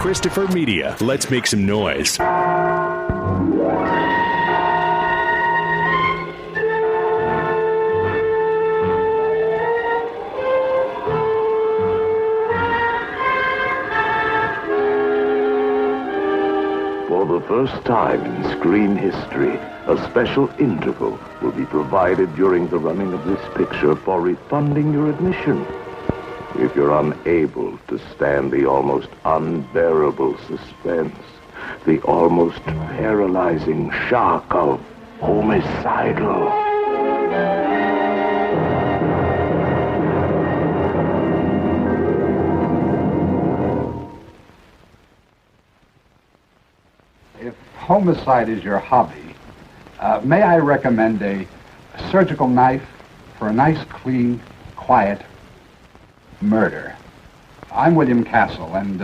Christopher Media. Let's make some noise. For the first time in screen history, a special interval will be provided during the running of this picture for refunding your admission. If you're unable to stand the almost unbearable suspense, the almost paralyzing shock of Homicidal. If homicide is your hobby, may I recommend a surgical knife for a nice, clean, quiet murder. I'm William Castle, and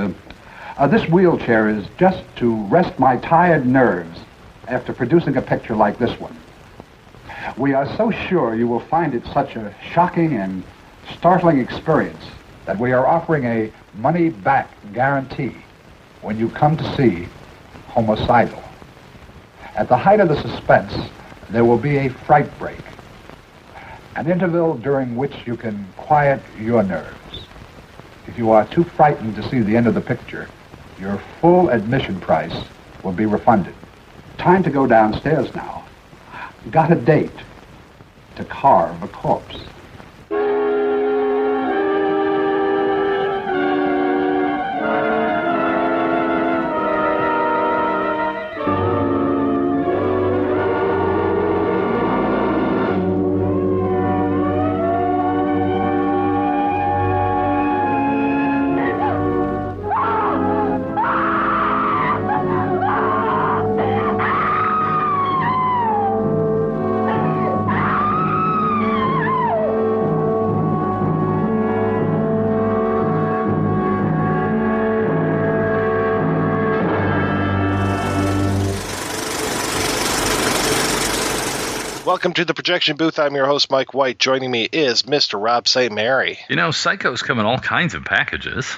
this wheelchair is just to rest my tired nerves after producing a picture like this one. We are so sure you will find it such a shocking and startling experience that we are offering a money-back guarantee when you come to see Homicidal. At the height of the suspense, there will be a fright break, an interval during which you can quiet your nerves. If you are too frightened to see the end of the picture, your full admission price will be refunded. Time to go downstairs now. Got a date to carve a corpse. Welcome to the projection booth. I'm your host, Mike White. Joining me is Mr. Rob St. Mary. You know, Psychos come in all kinds of packages.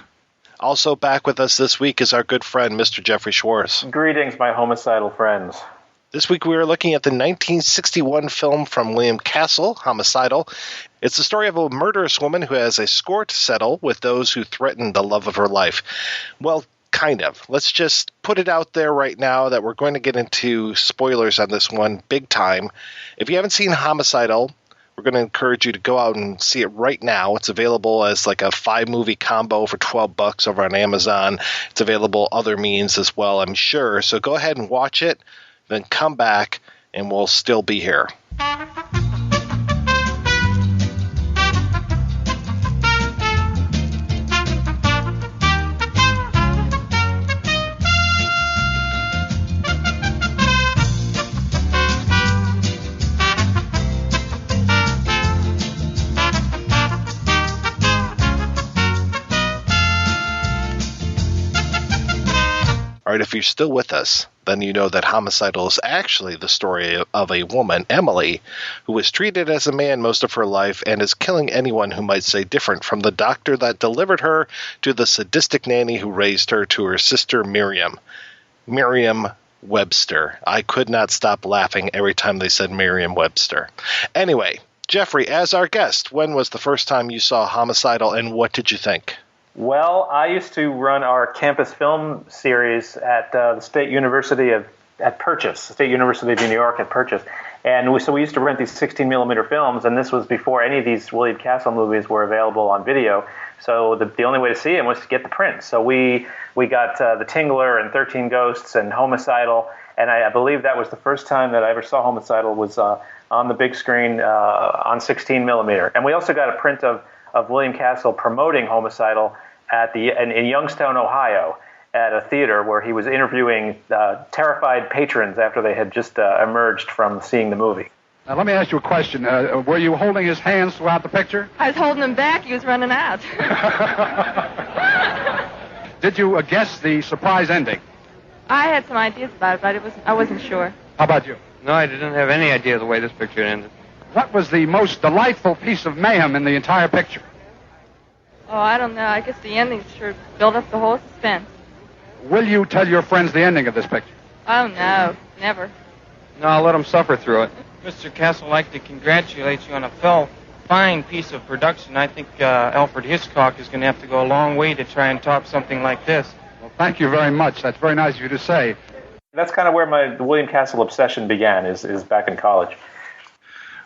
Also back with us this week is our good friend, Mr. Jeffrey Schwarz. Greetings, my homicidal friends. This week we are looking at the 1961 film from William Castle, Homicidal. It's the story of a murderous woman who has a score to settle with those who threaten the love of her life. Well, kind of. Let's just put it out there right now that we're going to get into spoilers on this one big time. If you haven't seen Homicidal, we're going to encourage you to go out and see it right now. It's available as like a 5-movie combo for $12 over on Amazon. It's available other means as well, I'm sure. So go ahead and watch it, then come back, and we'll still be here. All right, if you're still with us, then you know that Homicidal is actually the story of a woman, Emily, who was treated as a man most of her life and is killing anyone who might say different, from the doctor that delivered her to the sadistic nanny who raised her to her sister Miriam. Miriam Webster. I could not stop laughing every time they said Miriam Webster. Anyway, Jeffrey, as our guest, when was the first time you saw Homicidal and what did you think? Well, I used to run our campus film series at the State University at Purchase, State University of New York at Purchase. And we used to rent these 16-millimeter films, and this was before any of these William Castle movies were available on video. So the only way to see them was to get the print. So we got The Tingler and 13 Ghosts and Homicidal, and I believe that was the first time that I ever saw Homicidal was on the big screen on 16-millimeter. And we also got a print of William Castle promoting Homicidal in Youngstown, Ohio, at a theater where he was interviewing terrified patrons after they had just emerged from seeing the movie. Now, let me ask you a question. Were you holding his hands throughout the picture? I was holding him back. He was running out. Did you guess the surprise ending? I had some ideas about it, but I wasn't sure. How about you? No, I didn't have any idea the way this picture ended. What was the most delightful piece of mayhem in the entire picture? Oh, I don't know. I guess the ending sure built up the whole suspense. will you tell your friends the ending of this picture? Oh, no. Never. No, I'll let them suffer through it. Mr. Castle, I'd like to congratulate you on a fine piece of production. I think Alfred-Hitchcock is going to have to go a long way to try and top something like this. Well, thank you very much. That's very nice of you to say. That's kind of where my William Castle obsession began, is back in college.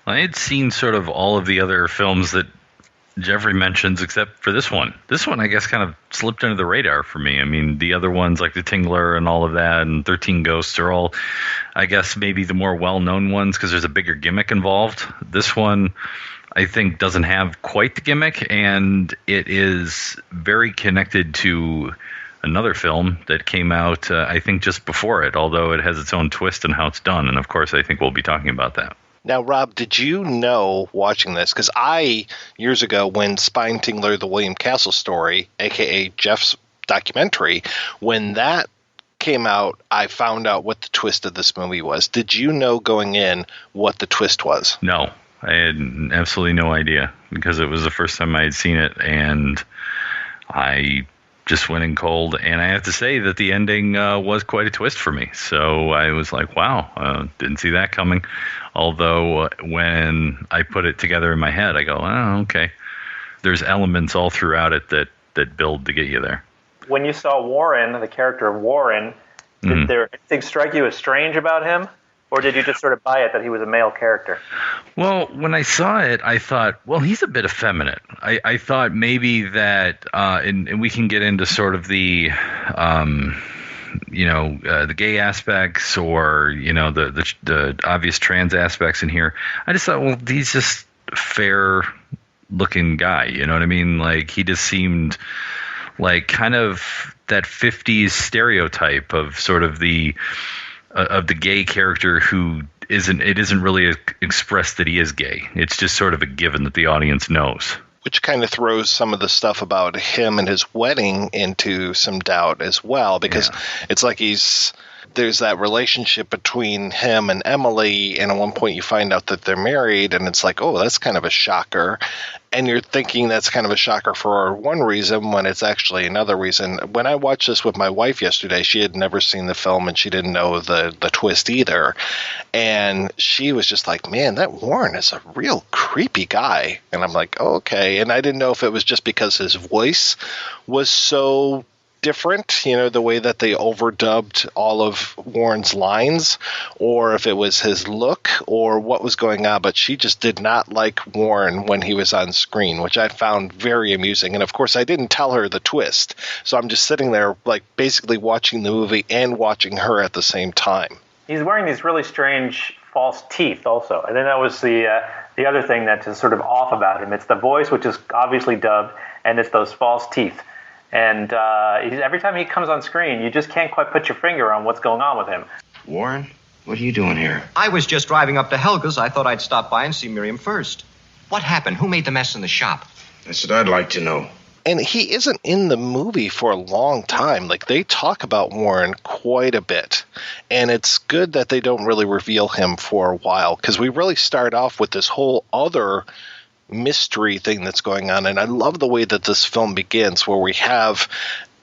I had seen sort of all of the other films that Jeffrey mentions, except for this one. This one, I guess, kind of slipped under the radar for me. I mean, the other ones, like the Tingler and all of that, and 13 Ghosts are all, I guess, maybe the more well-known ones because there's a bigger gimmick involved. This one, I think, doesn't have quite the gimmick, and it is very connected to another film that came out, I think, just before it, although it has its own twist in how it's done, and of course, I think we'll be talking about that. Now, Rob, did you know watching this? Because years ago, when Spine Tingler, the William Castle story, a.k.a. Jeff's documentary, when that came out, I found out what the twist of this movie was. Did you know going in what the twist was? No, I had absolutely no idea because it was the first time I had seen it, and I just went in cold. And I have to say that the ending was quite a twist for me. So I was like, wow, didn't see that coming. Although when I put it together in my head, I go, oh, okay. There's elements all throughout it that build to get you there. When you saw Warren, the character of Warren, did there anything strike you as strange about him? Or did you just sort of buy it that he was a male character? Well, when I saw it, I thought, well, he's a bit effeminate. I thought maybe that, and we can get into sort of the gay aspects or, the obvious trans aspects in here. I just thought, well, he's just a fair-looking guy, you know what I mean? Like, he just seemed like kind of that 50s stereotype of sort of the gay character who isn't really expressed that he is gay. It's just sort of a given that the audience knows. Which kind of throws some of the stuff about him and his wedding into some doubt as well, because it's like there's that relationship between him and Emily, and at one point you find out that they're married, and it's like, oh, that's kind of a shocker. And you're thinking that's kind of a shocker for one reason when it's actually another reason. When I watched this with my wife yesterday, she had never seen the film and she didn't know the twist either. And she was just like, man, that Warren is a real creepy guy. And I'm like, oh, okay. And I didn't know if it was just because his voice was so different, the way that they overdubbed all of Warren's lines, or if it was his look or what was going on, but she just did not like Warren when he was on screen, which I found very amusing. And of course I didn't tell her the twist, so I'm just sitting there like basically watching the movie and watching her at the same time. He's wearing these really strange false teeth also. I think that was the other thing that's sort of off about him. It's the voice, which is obviously dubbed, and it's those false teeth. And every time he comes on screen, you just can't quite put your finger on what's going on with him. Warren, what are you doing here? I was just driving up to Helga's. I thought I'd stop by and see Miriam first. What happened? Who made the mess in the shop? That's what I'd like to know. And he isn't in the movie for a long time. Like, they talk about Warren quite a bit. And it's good that they don't really reveal him for a while, because we really start off with this whole other mystery thing that's going on. And I love the way that this film begins, where we have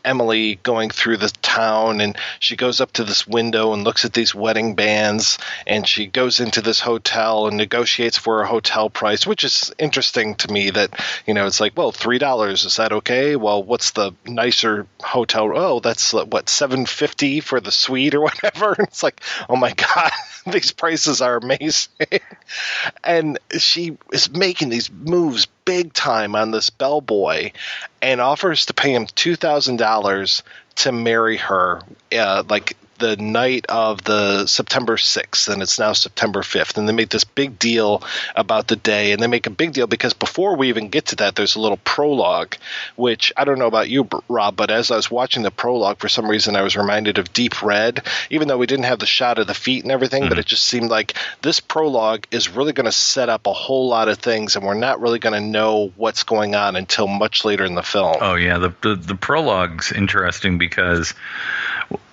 Emily going through the town, and she goes up to this window and looks at these wedding bands, and she goes into this hotel and negotiates for a hotel price, which is interesting to me that, it's like, well, $3, is that okay? Well, what's the nicer hotel? Oh, that's what, $750 for the suite or whatever. It's like, oh my God, these prices are amazing. And she is making these moves big time on this bellboy and offers to pay him $2,000 to marry her, like the night of the September 6th, and it's now September 5th. And they make this big deal about the day, and they make a big deal because before we even get to that, there's a little prologue, which I don't know about you, Rob, but as I was watching the prologue, for some reason I was reminded of Deep Red, even though we didn't have the shot of the feet and everything, but it just seemed like this prologue is really going to set up a whole lot of things, and we're not really going to know what's going on until much later in the film. Oh, yeah, the prologue's interesting because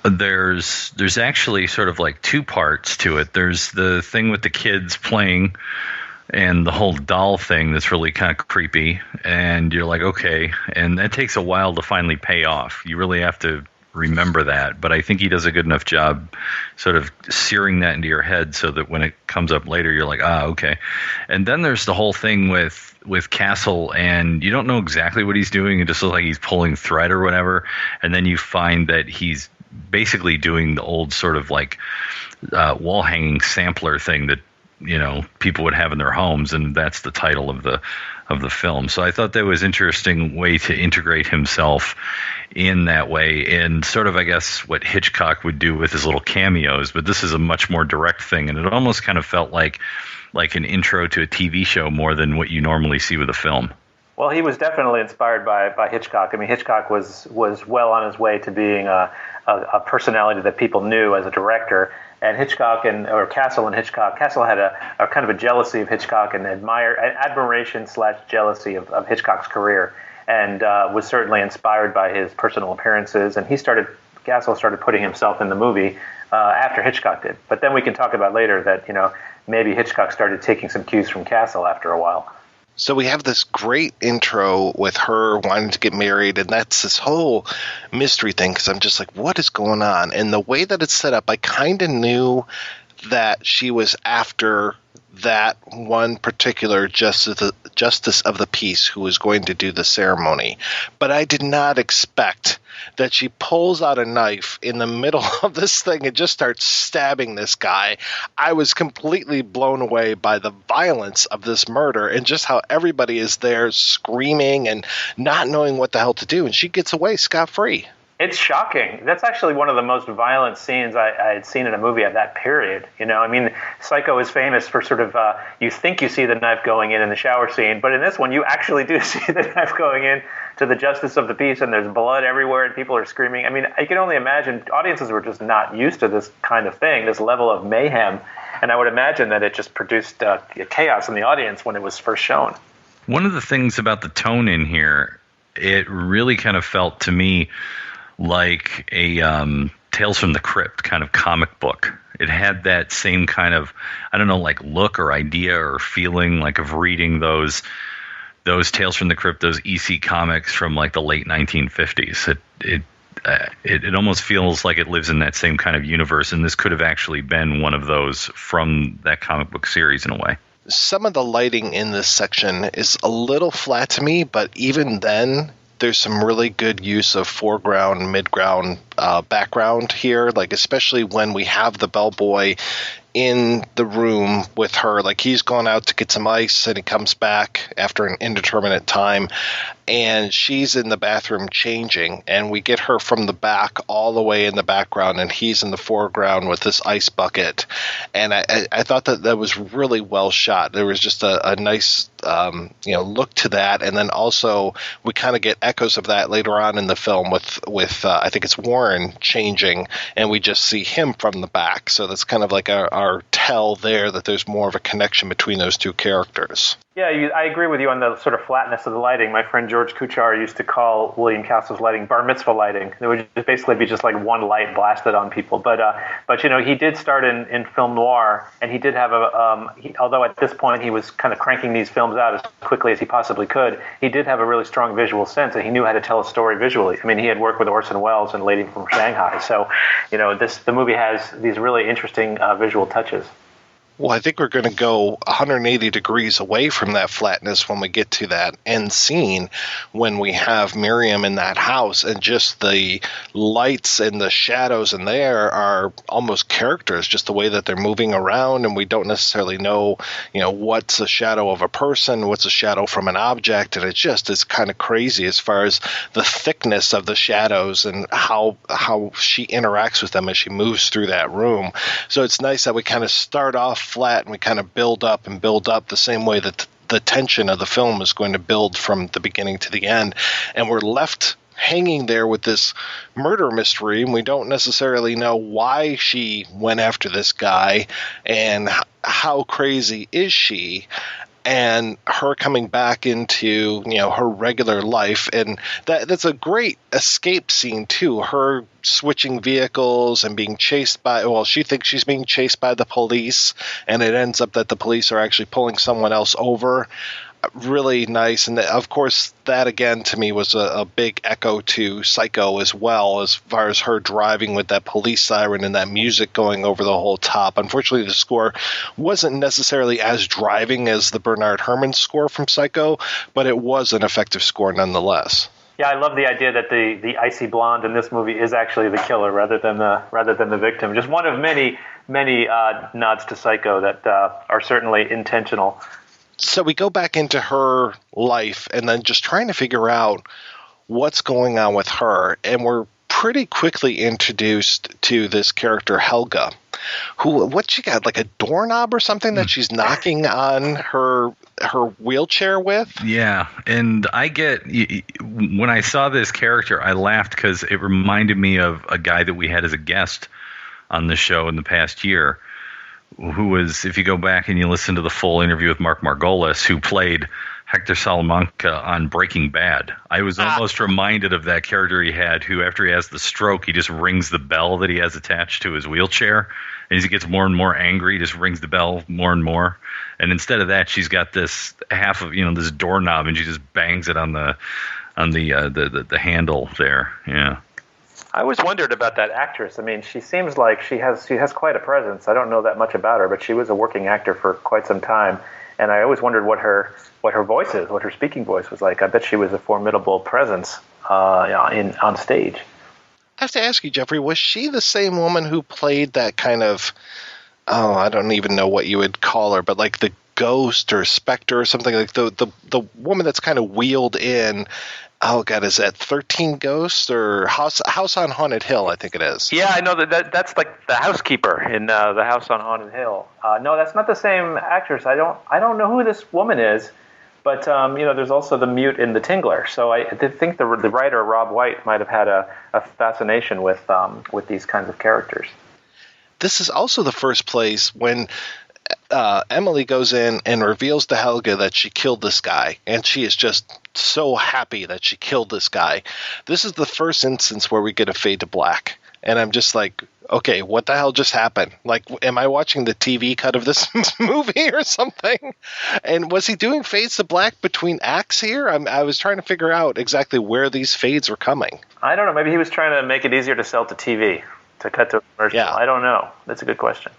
there's actually sort of like two parts to it. There's the thing with the kids playing and the whole doll thing that's really kind of creepy, and you're like, okay, and that takes a while to finally pay off. You really have to remember that, but I think he does a good enough job sort of searing that into your head so that when it comes up later, you're like, okay. And then there's the whole thing with Castle, and you don't know exactly what he's doing. It just looks like he's pulling thread or whatever. And then you find that he's basically doing the old sort of like wall hanging sampler thing that, people would have in their homes, and that's the title of the film. So I thought that was interesting way to integrate himself in that way, and sort of, I guess, what Hitchcock would do with his little cameos, but this is a much more direct thing, and it almost kind of felt like an intro to a TV show more than what you normally see with a film. Well, he was definitely inspired by Hitchcock. I mean, Hitchcock was well on his way to being a personality that people knew as a director. And Castle and Hitchcock, Castle had a kind of a jealousy of Hitchcock and admiration/jealousy of Hitchcock's career, and was certainly inspired by his personal appearances. And Castle started putting himself in the movie after Hitchcock did. But then we can talk about later that, maybe Hitchcock started taking some cues from Castle after a while. So we have this great intro with her wanting to get married, and that's this whole mystery thing, because I'm just like, what is going on? And the way that it's set up, I kind of knew that she was after that one particular justice of the peace who was going to do the ceremony. But I did not expect that she pulls out a knife in the middle of this thing and just starts stabbing this guy. I was completely blown away by the violence of this murder and just how everybody is there screaming and not knowing what the hell to do. And she gets away scot-free. It's shocking. That's actually one of the most violent scenes I had seen in a movie at that period. I mean, Psycho is famous for sort of, you think you see the knife going in the shower scene, but in this one, you actually do see the knife going in to the justice of the peace, and there's blood everywhere, and people are screaming. I mean, I can only imagine audiences were just not used to this kind of thing, this level of mayhem, and I would imagine that it just produced chaos in the audience when it was first shown. One of the things about the tone in here, it really kind of felt to me like a Tales from the Crypt kind of comic book. It had that same kind of, I don't know, like look or idea or feeling like of reading those Tales from the Crypt, those EC comics from like the late 1950s. It almost feels like it lives in that same kind of universe, and this could have actually been one of those from that comic book series in a way. Some of the lighting in this section is a little flat to me, but even then, there's some really good use of foreground, midground, background here, like especially when we have the bellboy in the room with her. Like he's gone out to get some ice and he comes back after an indeterminate time, and she's in the bathroom changing, and we get her from the back all the way in the background, and he's in the foreground with this ice bucket. And I thought that was really well shot. There was just a nice look to that, and then also we kind of get echoes of that later on in the film with I think it's Warren changing, and we just see him from the back. So that's kind of like our tell there that there's more of a connection between those two characters. Yeah, I agree with you on the sort of flatness of the lighting. My friend George Kuchar used to call William Castle's lighting bar mitzvah lighting. It would just basically be just like one light blasted on people. But he did start in film noir, and he did have although at this point he was kind of cranking these films out as quickly as he possibly could, he did have a really strong visual sense, and he knew how to tell a story visually. I mean, he had worked with Orson Welles and Lady from Shanghai. So, the movie has these really interesting visual touches. Well, I think we're going to go 180 degrees away from that flatness when we get to that end scene when we have Miriam in that house, and just the lights and the shadows in there are almost characters, just the way that they're moving around, and we don't necessarily know, what's a shadow of a person, what's a shadow from an object, and it's kind of crazy as far as the thickness of the shadows and how she interacts with them as she moves through that room. So it's nice that we kind of start off flat and we kind of build up the same way that the tension of the film is going to build from the beginning to the end, and we're left hanging there with this murder mystery, and we don't necessarily know why she went after this guy and how crazy is she, and her coming back into her regular life. And that's a great escape scene too, her switching vehicles and being chased by, she thinks she's being chased by the police, and it ends up that the police are actually pulling someone else over. really nice. And of course, that again to me was a big echo to Psycho as well, as far as her driving with that police siren and that music going over the whole top. Unfortunately, the score wasn't necessarily as driving as the Bernard Herrmann score from Psycho, but it was an effective score nonetheless. Yeah, I love the idea that the icy blonde in this movie is actually the killer rather than the victim. Just one of many nods to Psycho that are certainly intentional. So we go back into her life and then just trying to figure out what's going on with her. And we're pretty quickly introduced to this character, Helga, who, what she got, like a doorknob or something that she's knocking on her wheelchair with? Yeah, and when I saw this character, I laughed because it reminded me of a guy that we had as a guest on the show in the past year, who was, if you go back and you listen to the full interview with Mark Margolis, who played Hector Salamanca on Breaking Bad. I was almost reminded of that character he had, who after he has the stroke, he just rings the bell that he has attached to his wheelchair. And as he gets more and more angry, he just rings the bell more and more. And instead of that, she's got this half of, this doorknob, and she just bangs it on the handle there. Yeah. I always wondered about that actress. I mean, she seems like she has quite a presence. I don't know that much about her, but she was a working actor for quite some time, and I always wondered what her voice is, what her speaking voice was like. I bet she was a formidable presence on stage. I have to ask you, Jeffrey, was she the same woman who played that kind of, I don't even know what you would call her, but like the ghost or specter or something, like the woman that's kind of wheeled in? Oh God, is that 13 Ghosts or House on Haunted Hill? I think it is. Yeah, I know that's like the housekeeper in the House on Haunted Hill. No, that's not the same actress. I don't know who this woman is, but there's also the mute in The Tingler. So I think the writer Robb-White might have had a fascination with these kinds of characters. This is also the first place when Emily goes in and reveals to Helga that she killed this guy, and she is just so happy that she killed this guy. This is the first instance where we get a fade to black, and I'm just like, okay, what the hell just happened? Like, am I watching the TV cut of this movie or something? And was he doing fades to black between acts here? I was trying to figure out exactly where these fades were coming. I don't know. Maybe he was trying to make it easier to sell to TV, to cut to commercial. Yeah. I don't know. That's a good question.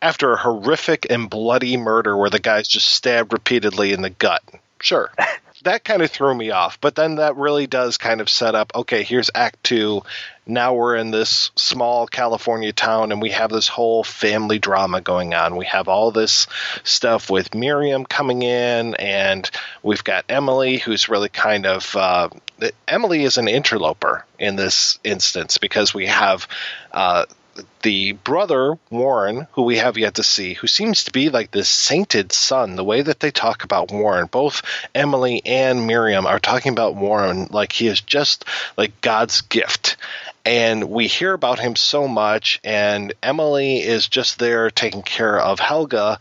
After a horrific and bloody murder where the guy's just stabbed repeatedly in the gut. Sure. That kind of threw me off. But then that really does kind of set up, okay, here's Act 2. Now we're in this small California town, and we have this whole family drama going on. We have all this stuff with Miriam coming in, and we've got Emily, who's really kind of Emily is an interloper in this instance, because we have the brother, Warren, who we have yet to see, who seems to be like this sainted son. The way that they talk about Warren, both Emily and Miriam are talking about Warren like he is just like God's gift. And we hear about him so much, and Emily is just there taking care of Helga,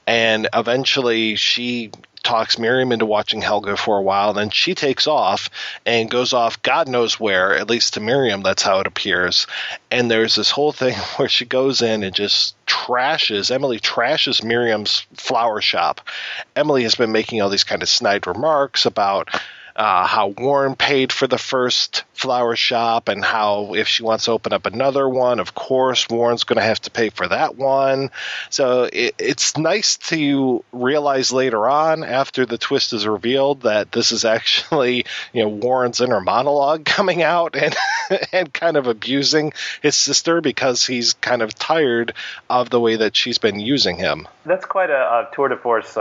and eventually she talks Miriam into watching Helga for a while. Then she takes off and goes off God knows where, at least to Miriam, that's how it appears. And there's this whole thing where she goes in and just Emily trashes Miriam's flower shop. Emily has been making all these kind of snide remarks about how Warren paid for the first flower shop, and how if she wants to open up another one, of course, Warren's going to have to pay for that one. So it's nice to realize later on, after the twist is revealed, that this is actually, Warren's inner monologue coming out and kind of abusing his sister because he's kind of tired of the way that she's been using him. That's quite a tour de force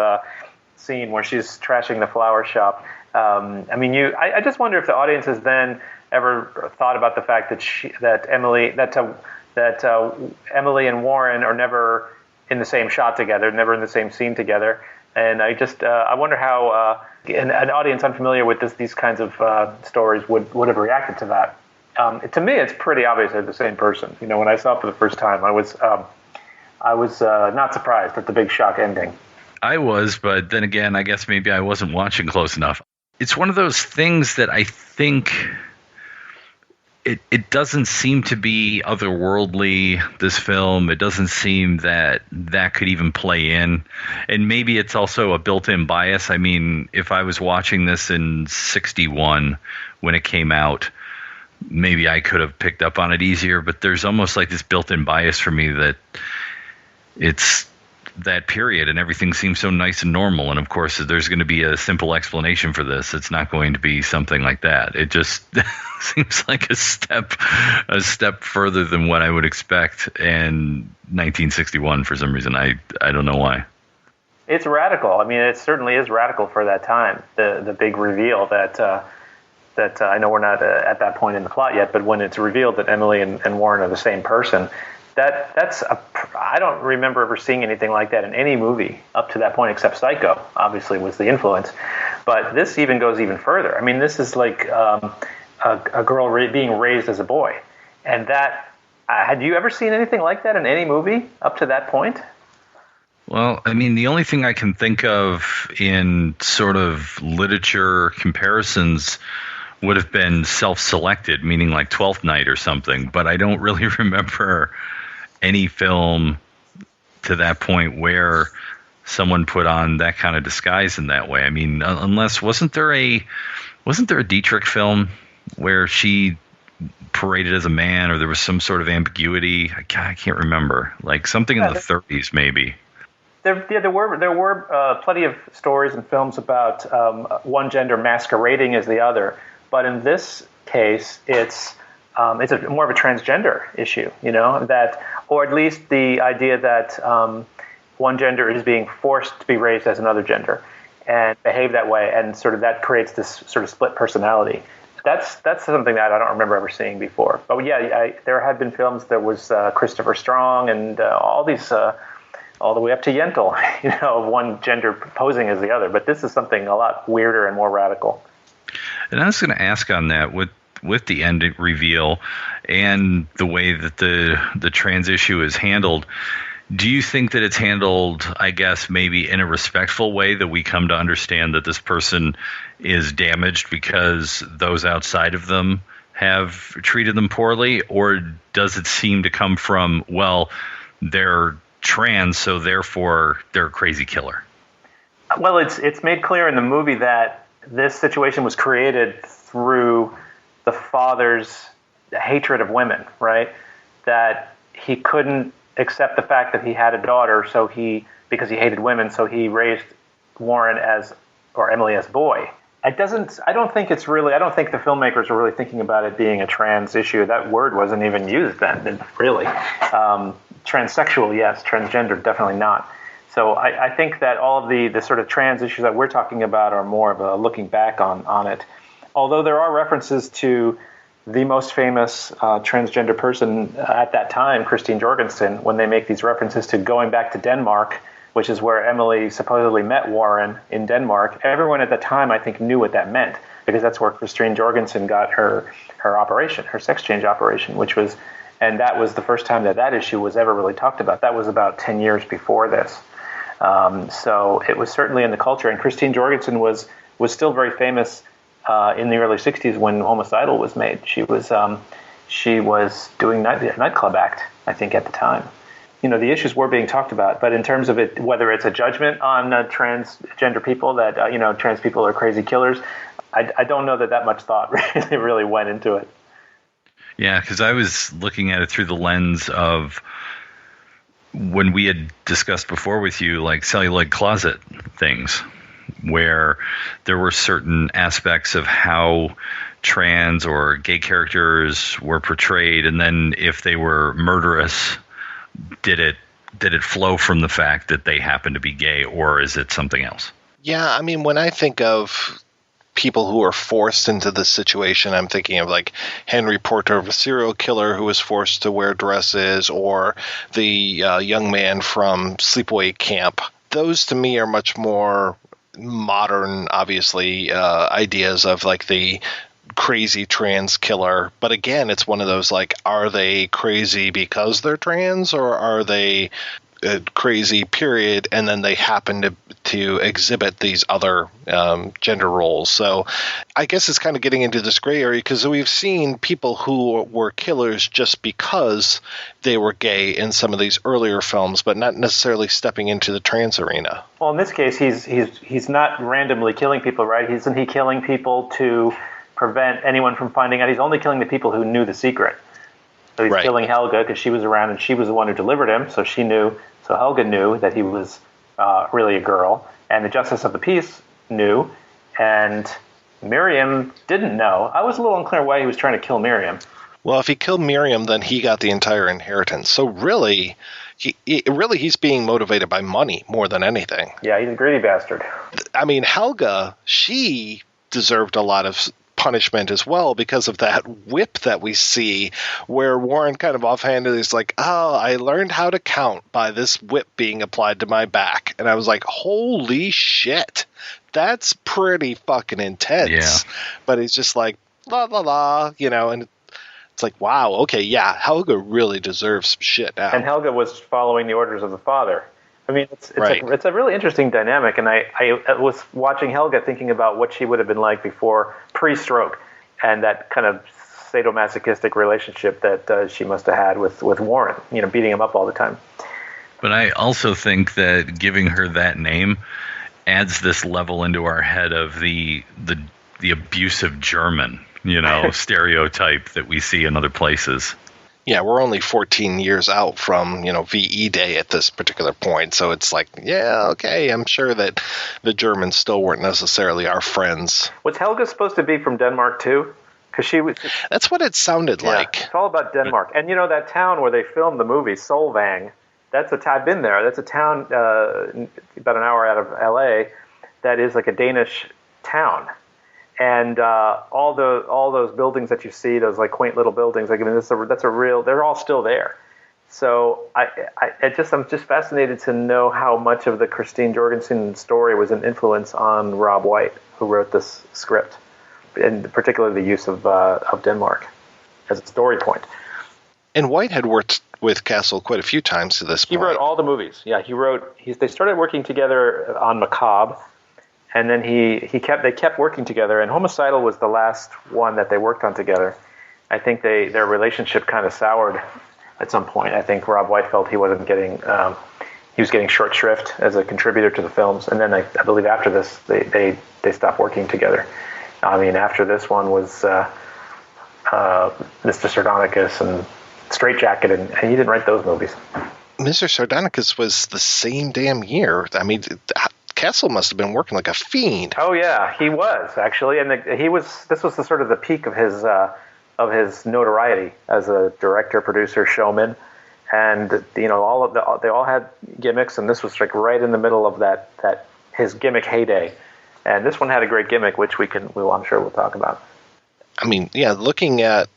scene where she's trashing the flower shop. I just wonder if the audience has then ever thought about the fact that Emily and Warren are never in the same shot together, never in the same scene together, and I wonder how an audience unfamiliar with these kinds of stories would have reacted to that. To me, it's pretty obvious they're the same person. When I saw it for the first time, I was not surprised at the big shock ending. I was, but then again, I guess maybe I wasn't watching close enough. It's one of those things that I think it doesn't seem to be otherworldly, this film. It doesn't seem that could even play in. And maybe it's also a built-in bias. I mean, if I was watching this in 61 when it came out, maybe I could have picked up on it easier, but there's almost like this built-in bias for me that it's that period and everything seems so nice and normal. And of course, there's going to be a simple explanation for this. It's not going to be something like that. It just seems like a step further than what I would expect in 1961 for some reason. I don't know why. It's radical. I mean, it certainly is radical for that time. The big reveal that I know we're not at that point in the plot yet, but when it's revealed that Emily and Warren are the same person, I don't remember ever seeing anything like that in any movie up to that point, except Psycho, obviously, was the influence. But this even goes even further. I mean, this is like a girl being raised as a boy. And had you ever seen anything like that in any movie up to that point? Well, I mean, the only thing I can think of in sort of literature comparisons would have been self-selected, meaning like 12th Night or something. But I don't really remember any film to that point where someone put on that kind of disguise in that way. I mean, unless wasn't there a Dietrich film where she paraded as a man, or there was some sort of ambiguity? I can't remember. Like something in the 30s, maybe. There were plenty of stories and films about one gender masquerading as the other, but in this case, it's more of a transgender issue, or at least the idea that one gender is being forced to be raised as another gender and behave that way, and sort of that creates this sort of split personality. That's something that I don't remember ever seeing before. But yeah, there had been films. There was Christopher Strong and all these, all the way up to Yentl, one gender posing as the other. But this is something a lot weirder and more radical. And I was going to ask on that with the end reveal and the way that the trans issue is handled. Do you think that it's handled, I guess, maybe in a respectful way, that we come to understand that this person is damaged because those outside of them have treated them poorly? Or does it seem to come from, well, they're trans, so therefore they're a crazy killer? Well, it's made clear in the movie that this situation was created through the father's hatred of women, right? That he couldn't accept the fact that he had a daughter, because he hated women, so he raised Emily as a boy. I don't think the filmmakers were really thinking about it being a trans issue. That word wasn't even used then, really. Transsexual, yes. Transgender, definitely not. So I think that all of the sort of trans issues that we're talking about are more of a looking back on it. Although there are references to the most famous transgender person at that time, Christine Jorgensen, when they make these references to going back to Denmark, which is where Emily supposedly met Warren in Denmark. Everyone at the time, I think, knew what that meant, because that's where Christine Jorgensen got her operation, her sex change operation, and that was the first time that issue was ever really talked about. That was about 10 years before this. So it was certainly in the culture, and Christine Jorgensen was still very famous in the early 60s when Homicidal was made. She was doing a nightclub act, I think, at the time. The issues were being talked about, but in terms of it, whether it's a judgment on transgender people that, trans people are crazy killers, I don't know that much thought really went into it. Yeah, because I was looking at it through the lens of when we had discussed before with you, like celluloid closet things, where there were certain aspects of how trans or gay characters were portrayed, and then if they were murderous, did it flow from the fact that they happen to be gay, or is it something else? Yeah, I mean, when I think of people who are forced into this situation, I'm thinking of like Henry Porter, a serial killer who was forced to wear dresses, or the young man from Sleepaway Camp. Those to me are much more modern, obviously, ideas of like the crazy trans killer. But again, it's one of those like, are they crazy because they're trans, or are they crazy period, and then they happen to exhibit these other gender roles. So I guess it's kind of getting into this gray area, because we've seen people who were killers just because they were gay in some of these earlier films, but not necessarily stepping into the trans arena. Well, in this case, he's not randomly killing people, right? Isn't he killing people to prevent anyone from finding out? He's only killing the people who knew the secret. So he's killing Helga because she was around and she was the one who delivered him, so she knew. So Helga knew that he was really a girl, and the Justice of the Peace knew, and Miriam didn't know. I was a little unclear why he was trying to kill Miriam. Well, if he killed Miriam, then he got the entire inheritance. So really, he's being motivated by money more than anything. Yeah, he's a greedy bastard. I mean, Helga, she deserved a lot of punishment as well because of that whip that we see, where Warren kind of offhanded is like, oh, I learned how to count by this whip being applied to my back. And I was like, holy shit, that's pretty fucking intense. Yeah. But he's just like, la la la, and it's like, wow, okay, yeah, Helga really deserves some shit now. And Helga was following the orders of the father. I mean, it's a really interesting dynamic, and I was watching Helga thinking about what she would have been like before, pre-stroke, and that kind of sadomasochistic relationship that she must have had with Warren, beating him up all the time. But I also think that giving her that name adds this level into our head of the abusive German, stereotype that we see in other places. Yeah, we're only 14 years out from, VE Day at this particular point. So it's like, yeah, okay, I'm sure that the Germans still weren't necessarily our friends. Was Helga supposed to be from Denmark, too? Because she was. That's what it sounded like. It's all about Denmark. And, that town where they filmed the movie, Solvang, I've been there. That's a town about an hour out of L.A. that is like a Danish town. And all those buildings that you see, those like quaint little buildings, that's a real. They're all still there. So I'm just fascinated to know how much of the Christine Jorgensen story was an influence on Robb-White, who wrote this script, and particularly the use of Denmark as a story point. And White had worked with Castle quite a few times to this point. He wrote all the movies. Yeah, they started working together on Macabre. And then they kept working together, and Homicidal was the last one that they worked on together. I think their relationship kind of soured at some point. I think Robb-White felt he was getting short shrift as a contributor to the films, and then I believe after this they stopped working together. I mean, after this one was Mr. Sardonicus and Straight Jacket, and he didn't write those movies. Mr. Sardonicus was the same damn year. I mean, Castle must have been working like a fiend. Oh yeah, he was actually, and this was the sort of the peak of his notoriety as a director, producer, showman, and they all had gimmicks, and this was like right in the middle of that his gimmick heyday, and this one had a great gimmick, which I'm sure we'll talk about. I mean, yeah, looking at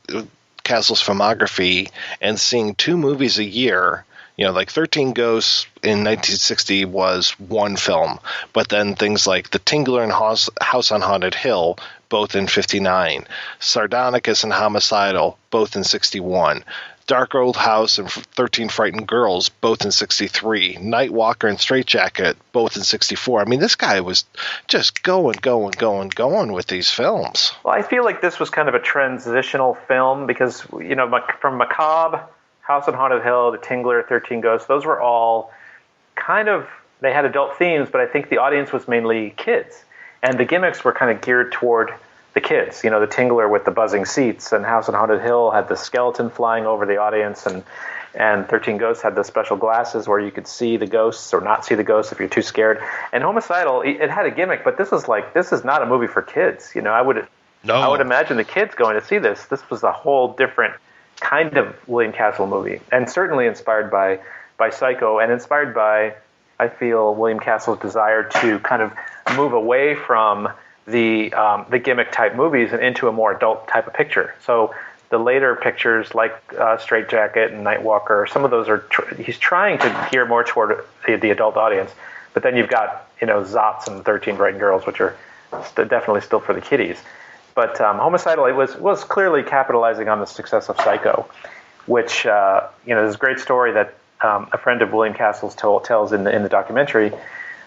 Castle's filmography and seeing 2 movies a year. Like 13 Ghosts in 1960 was one film, but then things like The Tingler and House on Haunted Hill, both in 59, Sardonicus and Homicidal, both in 61, Dark Old House and 13 Frightened Girls, both in 63, Nightwalker and Straight Jacket, both in 64. I mean, this guy was just going with these films. Well, I feel like this was kind of a transitional film because, from Macabre, House on Haunted Hill, The Tingler, 13 Ghosts, those were all kind of, they had adult themes, but I think the audience was mainly kids. And the gimmicks were kind of geared toward the kids. The Tingler with the buzzing seats, and House on Haunted Hill had the skeleton flying over the audience, and 13 Ghosts had the special glasses where you could see the ghosts or not see the ghosts if you're too scared. And Homicidal, it had a gimmick, but this is not a movie for kids. I would imagine the kids going to see this. This was a whole different kind of William Castle movie, and certainly inspired by Psycho, and inspired by, I feel, William Castle's desire to kind of move away from the gimmick type movies and into a more adult type of picture. So the later pictures like Straight Jacket and Nightwalker, some of those he's trying to gear more toward the adult audience. But then you've got Zots and 13 Frightened Girls, which are definitely still for the kiddies. But Homicidal, it was clearly capitalizing on the success of Psycho, which there's a great story that a friend of William Castle's tells in the documentary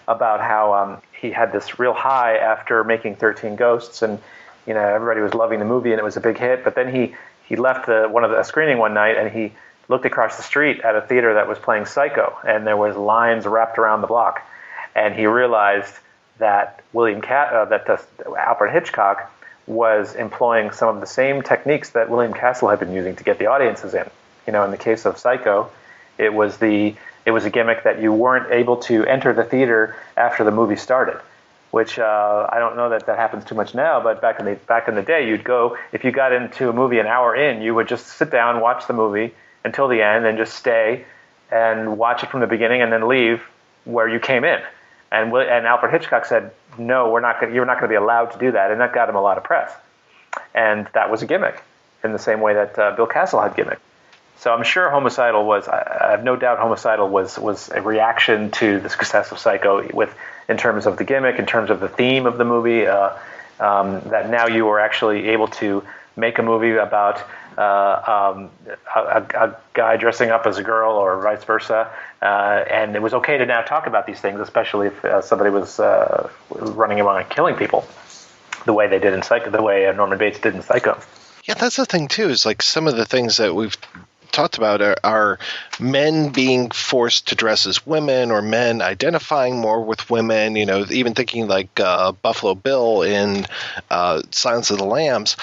about how he had this real high after making 13 Ghosts, and everybody was loving the movie and it was a big hit. But then he left a screening one night and he looked across the street at a theater that was playing Psycho, and there was lines wrapped around the block, and he realized that Alfred Hitchcock was employing some of the same techniques that William Castle had been using to get the audiences in. In the case of Psycho, it was a gimmick that you weren't able to enter the theater after the movie started, which I don't know that happens too much now, but back in the day, you'd go, if you got into a movie an hour in, you would just sit down, watch the movie until the end, and just stay and watch it from the beginning and then leave where you came in. And Alfred Hitchcock said, no, you're not going to be allowed to do that, and that got him a lot of press. And that was a gimmick, in the same way that Bill Castle had gimmick. So I'm sure Homicidal I have no doubt Homicidal was a reaction to the success of Psycho in terms of the gimmick, in terms of the theme of the movie, that now you are actually able to make a movie about a guy dressing up as a girl or vice versa, and it was okay to now talk about these things, especially if somebody was running around and killing people the way they did in Psycho, the way Norman Bates did in Psycho. Yeah, that's the thing too, is like some of the things that we've talked about are men being forced to dress as women, or men identifying more with women, even thinking like Buffalo Bill in Silence of the Lambs.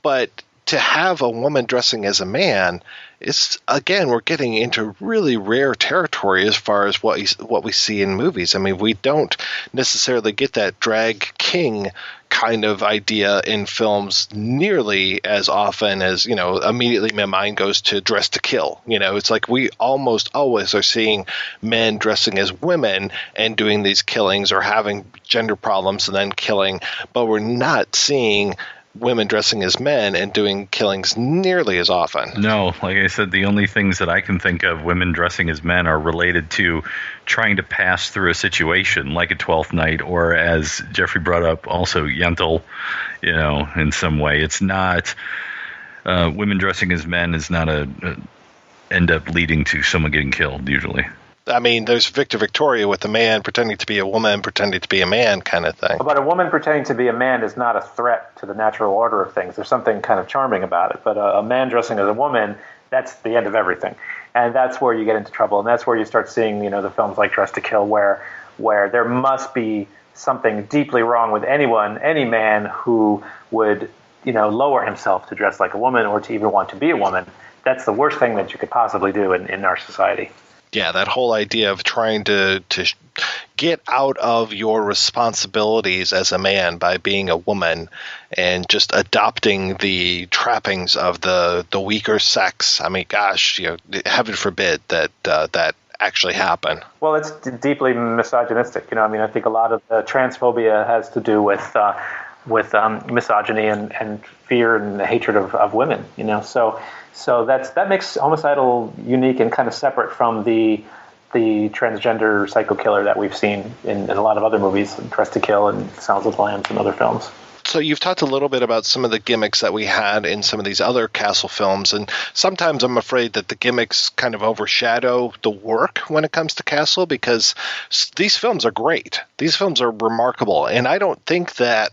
But to have a woman dressing as a man is, again, we're getting into really rare territory as far as what we see in movies. I mean, we don't necessarily get that drag king kind of idea in films nearly as often as, immediately my mind goes to Dress to Kill. It's like we almost always are seeing men dressing as women and doing these killings, or having gender problems and then killing, but we're not seeing women dressing as men and doing killings nearly as often. No, like I said, the only things that I can think of women dressing as men are related to trying to pass through a situation like a 12th Night, or, as Jeffrey brought up, also Yentl, in some way. It's not women dressing as men is not end up leading to someone getting killed usually. I mean, there's Victor Victoria with a man pretending to be a woman, pretending to be a man kind of thing. But a woman pretending to be a man is not a threat to the natural order of things. There's something kind of charming about it. But a man dressing as a woman, that's the end of everything. And that's where you get into trouble. And that's where you start seeing, the films like Dress to Kill, where there must be something deeply wrong with any man who would, lower himself to dress like a woman or to even want to be a woman. That's the worst thing that you could possibly do in our society. Yeah, that whole idea of trying to get out of your responsibilities as a man by being a woman and just adopting the trappings of the weaker sex. I mean, gosh, heaven forbid that actually happen. Well, it's deeply misogynistic. I think a lot of the transphobia has to do with misogyny and fear and the hatred of women. So that makes Homicidal unique and kind of separate from the transgender psycho killer that we've seen in a lot of other movies, Dress to Kill and Silence of the Lambs and other films. So you've talked a little bit about some of the gimmicks that we had in some of these other Castle films, and sometimes I'm afraid that the gimmicks kind of overshadow the work when it comes to Castle, because these films are great. These films are remarkable, and I don't think that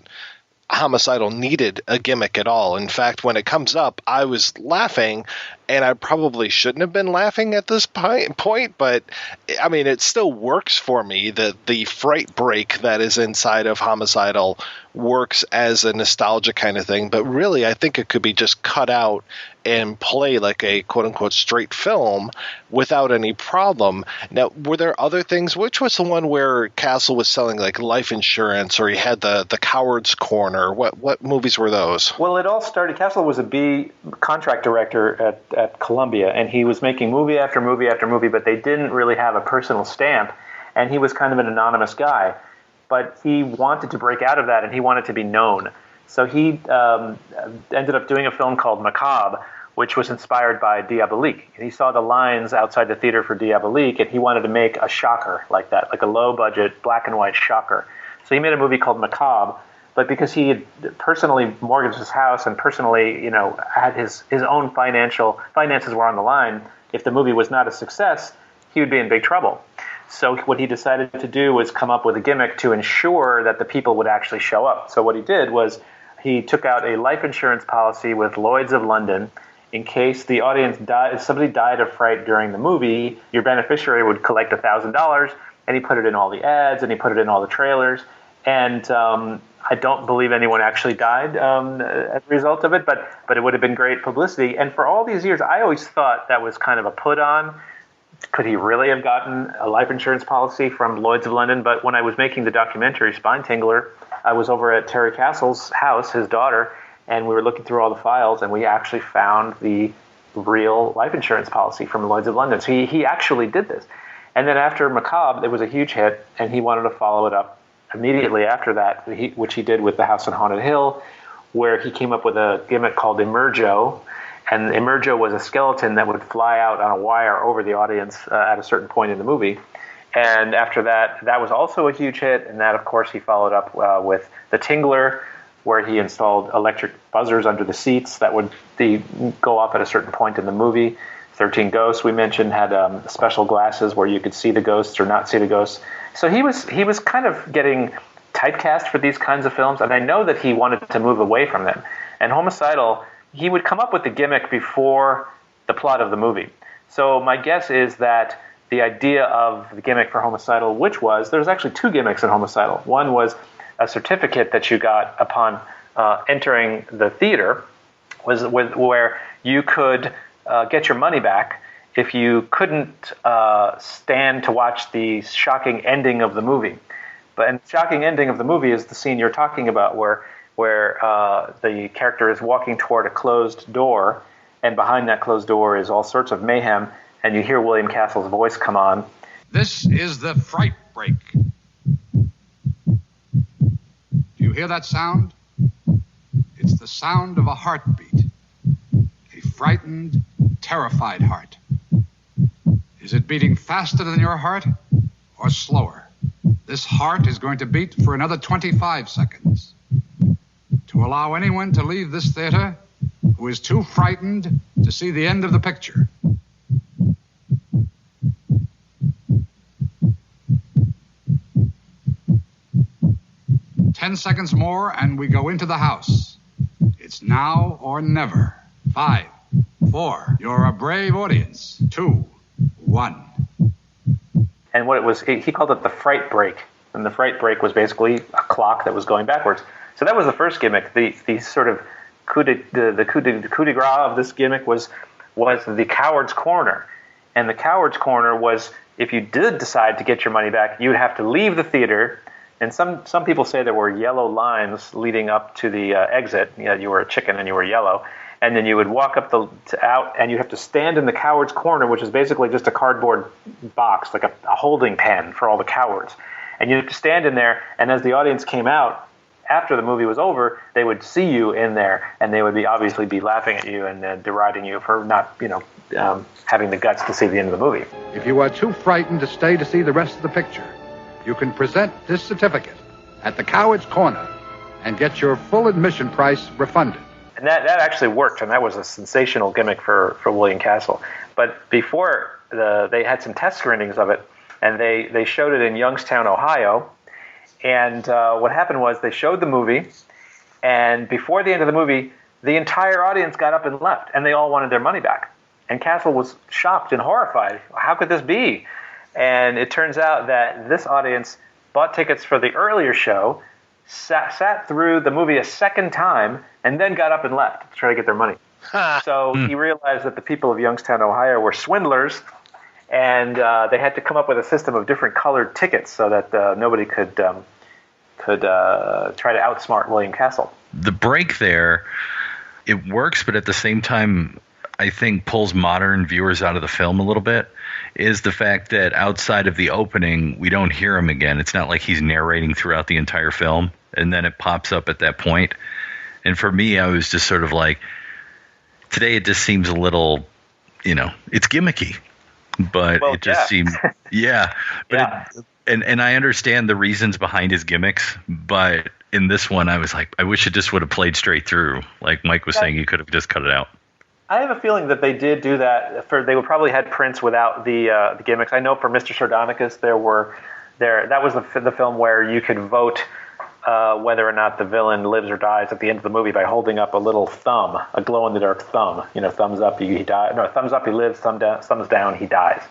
Homicidal needed a gimmick at all. In fact, when it comes up, I was laughing, and I probably shouldn't have been laughing at this point, but I mean, it still works for me. The fright break that is inside of Homicidal works as a nostalgia kind of thing, but really I think it could be just cut out and play like a quote-unquote straight film without any problem. Now, were there other things? Which was the one where Castle was selling like life insurance, or he had the Coward's Corner? What movies were those? Well, it all started, Castle was a B contract director at Columbia, and he was making movie after movie after movie, but they didn't really have a personal stamp, and he was kind of an anonymous guy. But he wanted to break out of that, and he wanted to be known. So he ended up doing a film called Macabre, which was inspired by Diabolique. And he saw the lines outside the theater for Diabolique, and he wanted to make a shocker like that, like a low-budget, black-and-white shocker. So he made a movie called Macabre, but because he had personally mortgaged his house and personally, had his own finances were on the line, if the movie was not a success, he would be in big trouble. So what he decided to do was come up with a gimmick to ensure that the people would actually show up. So what he did was he took out a life insurance policy with Lloyd's of London in case the audience died, if somebody died of fright during the movie, your beneficiary would collect $1,000, and he put it in all the ads and he put it in all the trailers. And I don't believe anyone actually died as a result of it, but it would have been great publicity. And for all these years, I always thought that was kind of a put on. Could he really have gotten a life insurance policy from Lloyd's of London? But when I was making the documentary Spine Tingler, I was over at Terry Castle's house, his daughter, and we were looking through all the files, and we actually found the real life insurance policy from Lloyd's of London. So he actually did this. And then after Macabre, it was a huge hit, and he wanted to follow it up immediately after that, which he did with The House on Haunted Hill, where he came up with a gimmick called Emergo. And Emergo was a skeleton that would fly out on a wire over the audience at a certain point in the movie. And after that, that was also a huge hit. And that, of course, he followed up with The Tingler, where he installed electric buzzers under the seats that would go up at a certain point in the movie. 13 Ghosts, we mentioned, had special glasses where you could see the ghosts or not see the ghosts. So he was kind of getting typecast for these kinds of films, and I know that he wanted to move away from them. And Homicidal, he would come up with the gimmick before the plot of the movie. So my guess is that the idea of the gimmick for Homicidal, there's actually two gimmicks in Homicidal. One was a certificate that you got upon entering the theater, where you could get your money back if you couldn't stand to watch the shocking ending of the movie. And the shocking ending of the movie is the scene you're talking about, where the character is walking toward a closed door, and behind that closed door is all sorts of mayhem, and you hear William Castle's voice come on. This is the fright break. Do you hear that sound? It's the sound of a heartbeat. A frightened, terrified heart. Is it beating faster than your heart or slower? This heart is going to beat for another 25 seconds. To allow anyone to leave this theater who is too frightened to see the end of the picture. Ten seconds more and we go into the house. It's now or never. 5, 4. You're a brave audience. 2, 1. And what it was, he called it the fright break. And the fright break was basically a clock that was going backwards. So that was the first gimmick. The sort of coup de grace of this gimmick was the coward's corner. And the coward's corner was, if you did decide to get your money back, you would have to leave the theater. And some people say there were yellow lines leading up to the exit. You were a chicken and you were yellow. And then you would walk up out, and you'd have to stand in the coward's corner, which is basically just a cardboard box, like a holding pen for all the cowards. And you'd have to stand in there, and as the audience came out, after the movie was over, they would see you in there, and they would obviously be laughing at you and deriding you for not, having the guts to see the end of the movie. If you are too frightened to stay to see the rest of the picture, you can present this certificate at the Coward's Corner and get your full admission price refunded. And that actually worked, and that was a sensational gimmick for William Castle. But before, they had some test screenings of it, and they showed it in Youngstown, Ohio. And what happened was they showed the movie, and before the end of the movie, the entire audience got up and left, and they all wanted their money back. And Castle was shocked and horrified. How could this be? And it turns out that this audience bought tickets for the earlier show, sat through the movie a second time, and then got up and left to try to get their money. So he realized that the people of Youngstown, Ohio were swindlers, and they had to come up with a system of different colored tickets so that nobody could try to outsmart William Castle. The break there, it works, but at the same time, I think pulls modern viewers out of the film a little bit, is the fact that outside of the opening, we don't hear him again. It's not like he's narrating throughout the entire film, and then it pops up at that point. And for me, I was just sort of like, today it just seems a little, it's gimmicky. But it just seemed, and I understand the reasons behind his gimmicks, but in this one, I was like, I wish it just would have played straight through. Like Mike was saying, you could have just cut it out. I have a feeling that they did do that. They would probably had prints without the gimmicks. I know for Mr. Sardonicus, that was the film where you could vote whether or not the villain lives or dies at the end of the movie by holding up a little thumb, a glow-in-the-dark thumb. thumbs up, he dies. No, thumbs up, he lives. Thumbs down, he dies.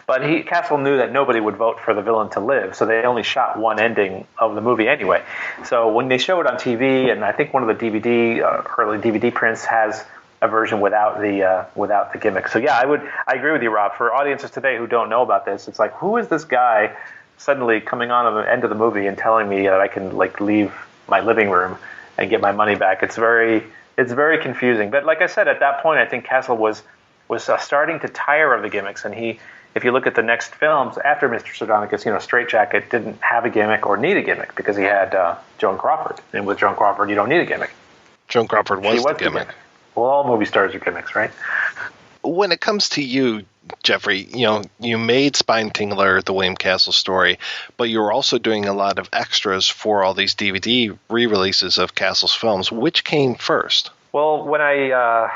But Castle knew that nobody would vote for the villain to live, so they only shot one ending of the movie anyway. So when they show it on TV, and I think one of the early DVD prints has a version without the gimmick. So yeah, I agree with you, Rob. For audiences today who don't know about this, it's like, who is this guy suddenly coming on at the end of the movie and telling me that I can leave my living room and get my money back? It's very confusing. But like I said, at that point, I think Castle was starting to tire of the gimmicks, and if you look at the next films after Mr. Sardonicus, Straight Jacket didn't have a gimmick or need a gimmick because he had Joan Crawford, and with Joan Crawford, you don't need a gimmick. Joan Crawford was the gimmick. Well, all movie stars are gimmicks, right? When it comes to you, Jeffrey, you made Spine Tingler, the William Castle story, but you were also doing a lot of extras for all these DVD re-releases of Castle's films. Which came first? Well, when I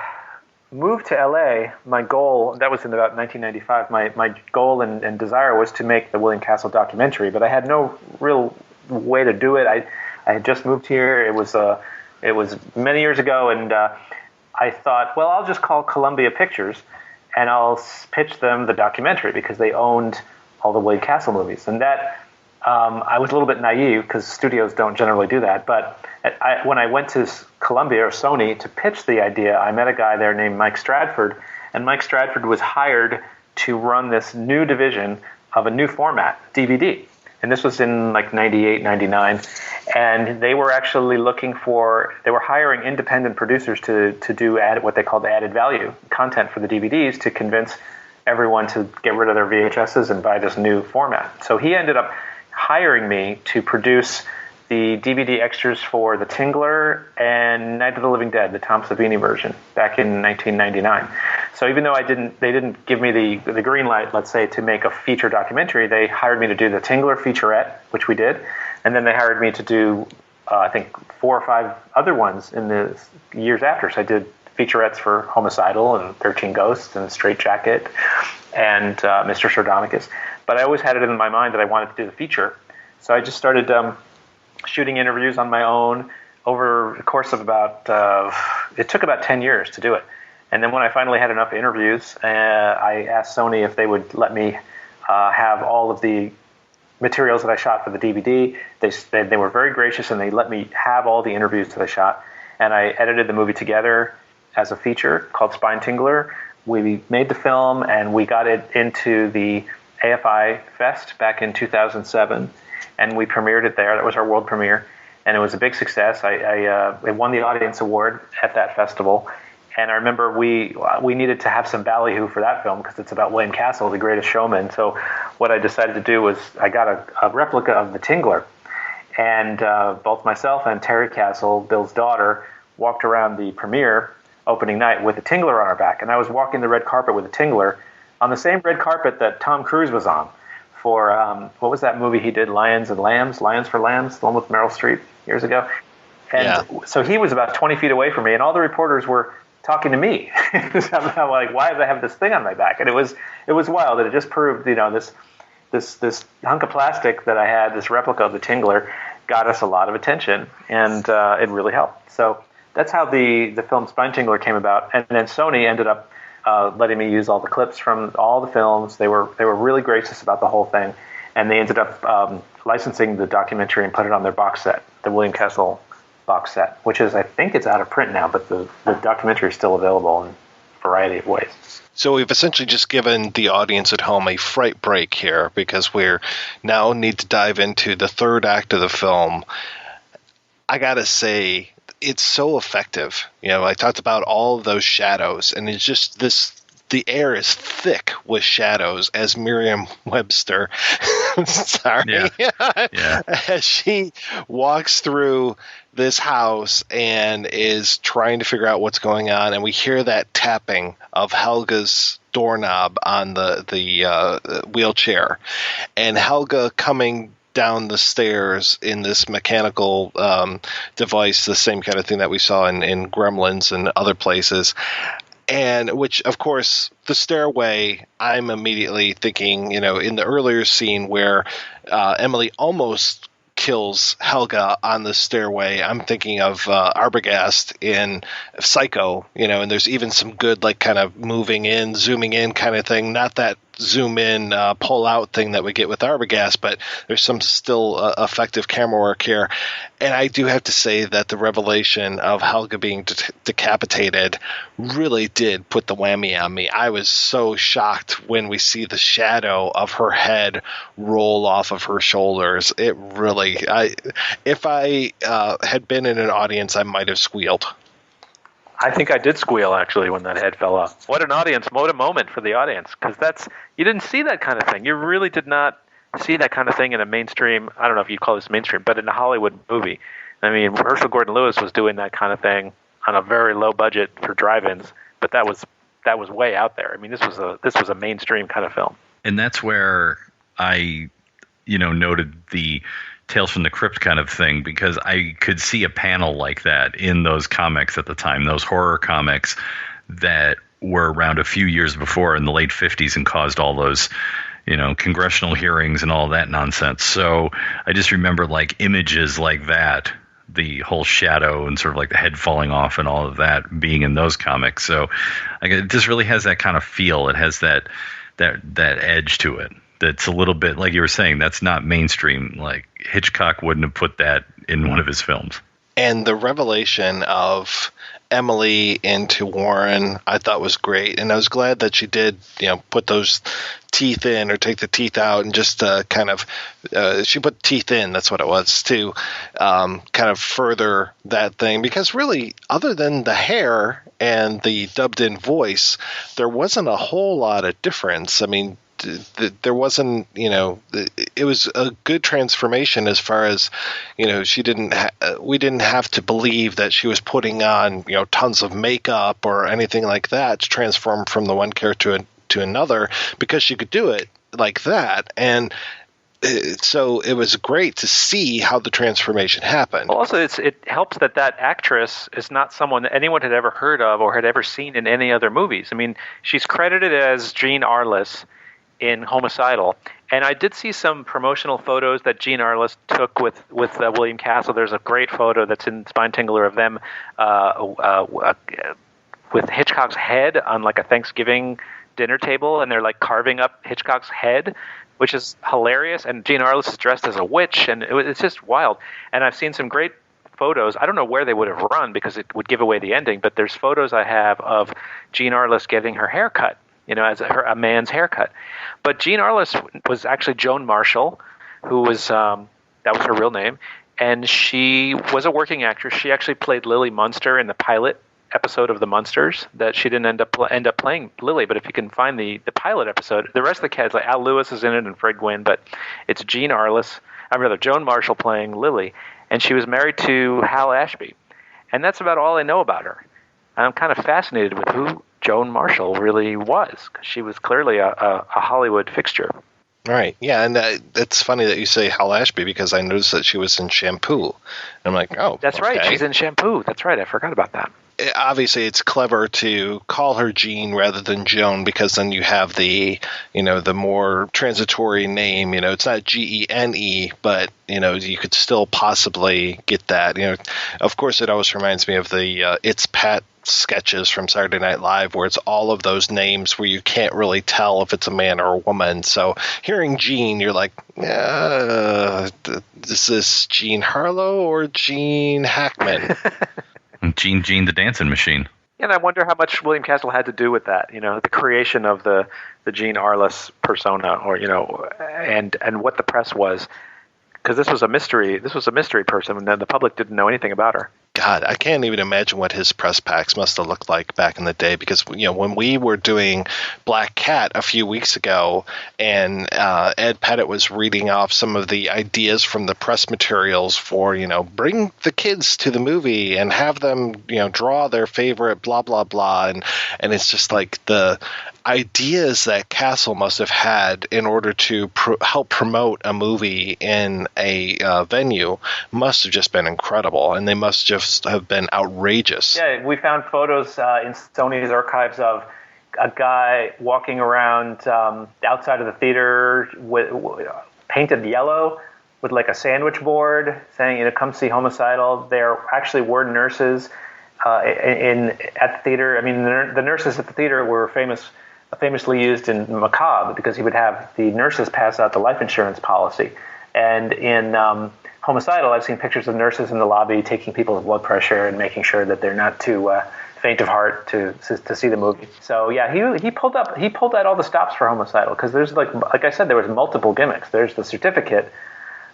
moved to LA, my goal, that was in about 1995, my goal and desire was to make the William Castle documentary, but I had no real way to do it. I had just moved here. It was many years ago, and I thought, well, I'll just call Columbia Pictures and I'll pitch them the documentary because they owned all the William Castle movies. And that, I was a little bit naive because studios don't generally do that. But when I went to Columbia or Sony to pitch the idea, I met a guy there named Mike Stradford. And Mike Stradford was hired to run this new division of a new format, DVD. And this was in 98, 99. And they were actually they were hiring independent producers to do what they called added value content for the DVDs to convince everyone to get rid of their VHSs and buy this new format. So he ended up hiring me to produce the DVD extras for The Tingler and Night of the Living Dead, the Tom Savini version, back in 1999. So even though they didn't give me the green light, let's say, to make a feature documentary, they hired me to do The Tingler featurette, which we did, and then they hired me to do, I think, 4 or 5 other ones in the years after. So I did featurettes for Homicidal and 13 Ghosts and Straight Jacket and Mr. Sardonicus. But I always had it in my mind that I wanted to do the feature. So I just started shooting interviews on my own over the course of it took about 10 years to do it. And then when I finally had enough interviews, I asked Sony if they would let me have all of the materials that I shot for the DVD. They were very gracious, and they let me have all the interviews that I shot. And I edited the movie together as a feature called Spine Tingler. We made the film, and we got it into the AFI Fest back in 2007. And we premiered it there. That was our world premiere, and it was a big success. I won the audience award at that festival, and I remember we needed to have some ballyhoo for that film because it's about William Castle, the greatest showman. So what I decided to do was I got a replica of the Tingler, and both myself and Terry Castle, Bill's daughter, walked around the premiere opening night with the Tingler on our back, and I was walking the red carpet with the Tingler on the same red carpet that Tom Cruise was on. For what was that movie he did, Lions for Lambs, the one with Meryl Streep years ago? And so he was about 20 feet away from me, and all the reporters were talking to me. Somehow, why do I have this thing on my back? And it was wild. And it just proved, this hunk of plastic that I had, this replica of the Tingler, got us a lot of attention, and it really helped. So that's how the film Spine Tingler came about. And then Sony ended up letting me use all the clips from all the films. They were really gracious about the whole thing, and they ended up licensing the documentary and put it on their box set, the William Castle box set, which is, I think it's out of print now, but the documentary is still available in a variety of ways. So we've essentially just given the audience at home a fright break here because we're now need to dive into the third act of the film. I gotta say, it's so effective. I talked about all of those shadows, and it's just the air is thick with shadows as Merriam-Webster, as she walks through this house and is trying to figure out what's going on, and we hear that tapping of Helga's doorknob on the wheelchair, and Helga coming down the stairs in this mechanical device, the same kind of thing that we saw in Gremlins and other places. And which, of course, the stairway, I'm immediately thinking, in the earlier scene where Emily almost kills Helga on the stairway, I'm thinking of Arbogast in Psycho, and there's even some good, like, kind of moving in, zooming in kind of thing. Not that zoom in, pull out thing that we get with Arbogast, but there's some still effective camera work here. And I do have to say that the revelation of Helga being decapitated really did put the whammy on me. I was so shocked when we see the shadow of her head roll off of her shoulders. It really, if I had been in an audience, I might have squealed. I think I did squeal, actually, when that head fell off. What a moment for the audience, because you didn't see that kind of thing. You really did not see that kind of thing in a mainstream, I don't know if you'd call this mainstream, but in a Hollywood movie. I mean, Herschel Gordon Lewis was doing that kind of thing on a very low budget for drive-ins, but that was way out there. I mean, this was a mainstream kind of film. And that's where I, noted the Tales from the Crypt kind of thing, because I could see a panel like that in those comics at the time, those horror comics that were around a few years before in the late 50s and caused all those, congressional hearings and all that nonsense. So I just remember like images like that, the whole shadow and sort of like the head falling off and all of that being in those comics. So it just really has that kind of feel. It has that edge to it. That's a little bit, like you were saying, that's not mainstream. Like Hitchcock wouldn't have put that in one of his films. And the revelation of Emily into Warren, I thought was great. And I was glad that she did, put those teeth in or take the teeth out and just kind of, she put teeth in, that's what it was, to kind of further that thing. Because really, other than the hair and the dubbed in voice, there wasn't a whole lot of difference. I mean, there wasn't, it was a good transformation as far as, we didn't have to believe that she was putting on, tons of makeup or anything like that to transform from the one character to another, because she could do it like that. And so it was great to see how the transformation happened. Well, also, it helps that actress is not someone that anyone had ever heard of or had ever seen in any other movies. I mean, she's credited as Jean-Arliss in Homicidal, and I did see some promotional photos that Jean-Arliss took with William Castle. There's a great photo that's in Spine Tingler of them with Hitchcock's head on like a Thanksgiving dinner table, and they're like carving up Hitchcock's head, which is hilarious. And Jean-Arliss is dressed as a witch, and it's just wild. And I've seen some great photos. I don't know where they would have run because it would give away the ending, but there's photos I have of Jean-Arliss getting her hair cut, as a man's haircut. But Jean-Arliss was actually Joan-Marshall, who was, that was her real name, and she was a working actress. She actually played Lily Munster in the pilot episode of The Munsters. That she didn't end up playing Lily, but if you can find the pilot episode, the rest of the cast, like Al Lewis is in it and Fred Gwynne, but it's Joan Marshall playing Lily, and she was married to Hal Ashby. And that's about all I know about her. I'm kind of fascinated with who Joan Marshall really was, because she was clearly a Hollywood fixture. Right, yeah, and it's funny that you say Hal Ashby, because I noticed that she was in Shampoo. And I'm like, oh, that's okay. Right, she's in Shampoo. That's right, I forgot about that. Obviously, it's clever to call her Jean rather than Joan, because then you have the, the more transitory name. It's not Gene, but, you could still possibly get that. Of course, it always reminds me of the It's Pat sketches from Saturday Night Live, where it's all of those names where you can't really tell if it's a man or a woman. So hearing Jean, you're like, is this Jean Harlow or Gene Hackman? Gene the Dancing Machine. And I wonder how much William Castle had to do with that, the creation of the Jean-Arliss persona, or, and what the press was. Because this was a mystery person, and the public didn't know anything about her. God, I can't even imagine what his press packs must have looked like back in the day, because when we were doing Black Cat a few weeks ago, and Ed Pettit was reading off some of the ideas from the press materials for, bring the kids to the movie and have them, draw their favorite blah blah blah, and it's just like ideas that Castle must have had in order to help promote a movie in a venue must have just been incredible, and they must just have been outrageous. Yeah, we found photos in Sony's archives of a guy walking around outside of the theater painted yellow with like a sandwich board saying, come see Homicidal. There actually were nurses at the theater. I mean, the nurses at the theater were famously used in Macabre because he would have the nurses pass out the life insurance policy. And in Homicidal, I've seen pictures of nurses in the lobby taking people's blood pressure and making sure that they're not too faint of heart to see the movie. So yeah, he pulled out all the stops for Homicidal because there's like I said, there was multiple gimmicks. There's the certificate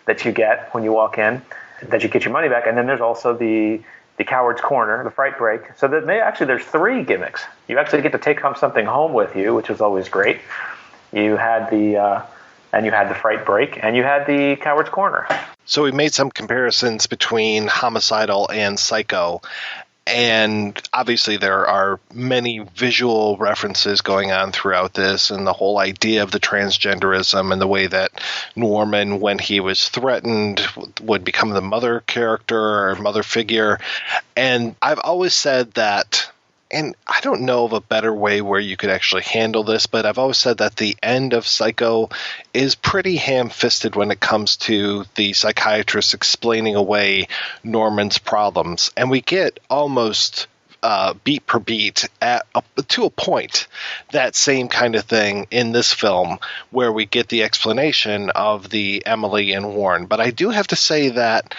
that you get when you walk in, that you get your money back, and then there's also the coward's corner, the fright break. So there's 3 gimmicks. You actually get to take something home with you, which is always great. You had the fright break, and you had the coward's corner. So we made some comparisons between Homicidal and Psycho. And obviously there are many visual references going on throughout this, and the whole idea of the transgenderism and the way that Norman, when he was threatened, would become the mother character or mother figure. And I've always said that, and I don't know of a better way where you could actually handle this, but I've always said that the end of Psycho is pretty ham-fisted when it comes to the psychiatrist explaining away Norman's problems. And we get almost beat per beat to a point that same kind of thing in this film where we get the explanation of the Emily and Warren. But I do have to say that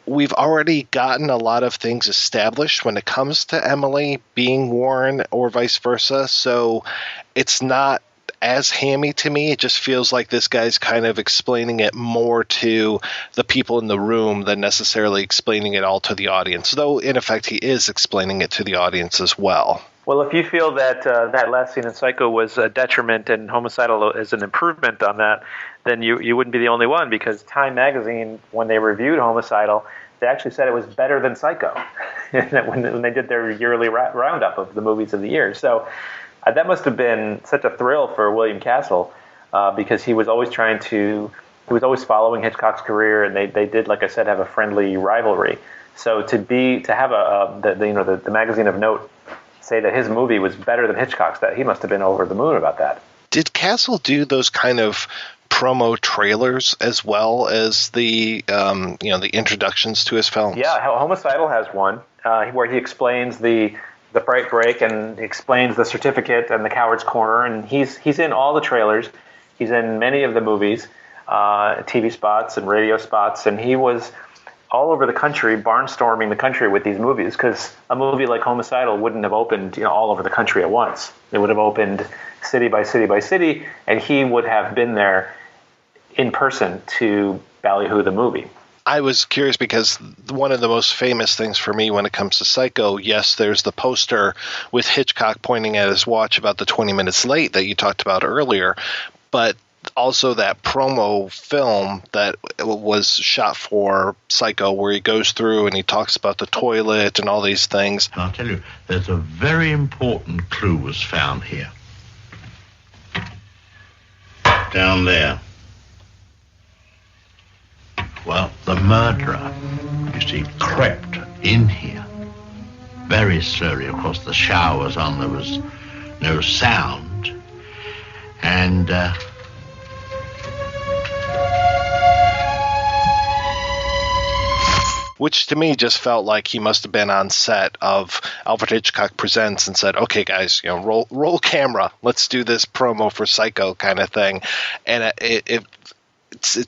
we've already gotten a lot of things established when it comes to Emily being Warren or vice versa, so it's not as hammy to me. It just feels like this guy's kind of explaining it more to the people in the room than necessarily explaining it all to the audience, though in effect he is explaining it to the audience as well. Well, if you feel that that last scene in Psycho was a detriment and Homicidal is an improvement on that, then you wouldn't be the only one, because Time magazine, when they reviewed Homicidal, they actually said it was better than Psycho when they did their yearly roundup of the movies of the year. So that must have been such a thrill for William Castle because he was always following Hitchcock's career, and they did, like I said, have a friendly rivalry. So to have the magazine of Note say that his movie was better than Hitchcock's, that he must have been over the moon about that. Did Castle do those kind of promo trailers as well as the introductions to his films? Yeah, Homicidal has one where he explains the fright break and explains the certificate and the coward's corner, and he's in all the trailers. He's in many of the movies, TV spots and radio spots, and he was all over the country, barnstorming the country with these movies, because a movie like Homicidal wouldn't have opened all over the country at once. It would have opened city by city by city, and he would have been there in person to ballyhoo the movie. I was curious because one of the most famous things for me when it comes to Psycho, yes, there's the poster with Hitchcock pointing at his watch about the 20 minutes late that you talked about earlier, but also that promo film that was shot for Psycho where he goes through and he talks about the toilet and all these things. I'll tell you, there's a very important clue was found here. Down there. Well, the murderer, you see, crept in here very slowly. Of course, the shower was on, there was no sound. And, which to me just felt like he must have been on set of Alfred Hitchcock Presents and said, okay, guys, roll camera. Let's do this promo for Psycho kind of thing. And it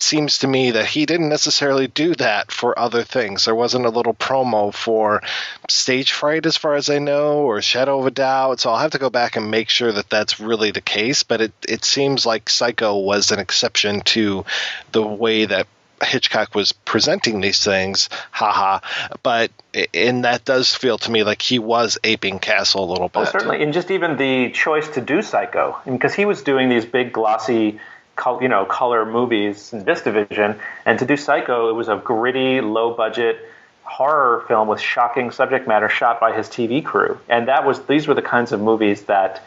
seems to me that he didn't necessarily do that for other things. There wasn't a little promo for Stage Fright, as far as I know, or Shadow of a Doubt. So I'll have to go back and make sure that that's really the case. But it seems like Psycho was an exception to the way that Hitchcock was presenting these things, but that does feel to me like he was aping Castle a little bit. Oh, certainly, and just even the choice to do Psycho, because he was doing these big glossy, color movies in VistaVision, and to do Psycho, it was a gritty, low-budget horror film with shocking subject matter shot by his TV crew, and these were the kinds of movies that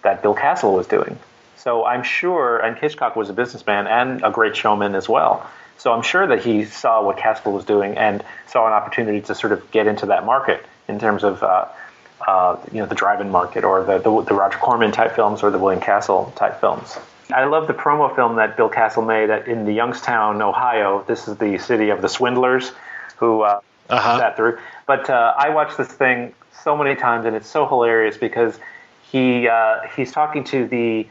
that Bill Castle was doing. So I'm sure, and Hitchcock was a businessman and a great showman as well. So I'm sure that he saw what Castle was doing and saw an opportunity to sort of get into that market in terms of the drive-in market, or the Roger Corman type films, or the William Castle type films. I love the promo film that Bill Castle made in the Youngstown, Ohio. This is the city of the swindlers who sat through. But I watched this thing so many times, and it's so hilarious because he's talking to the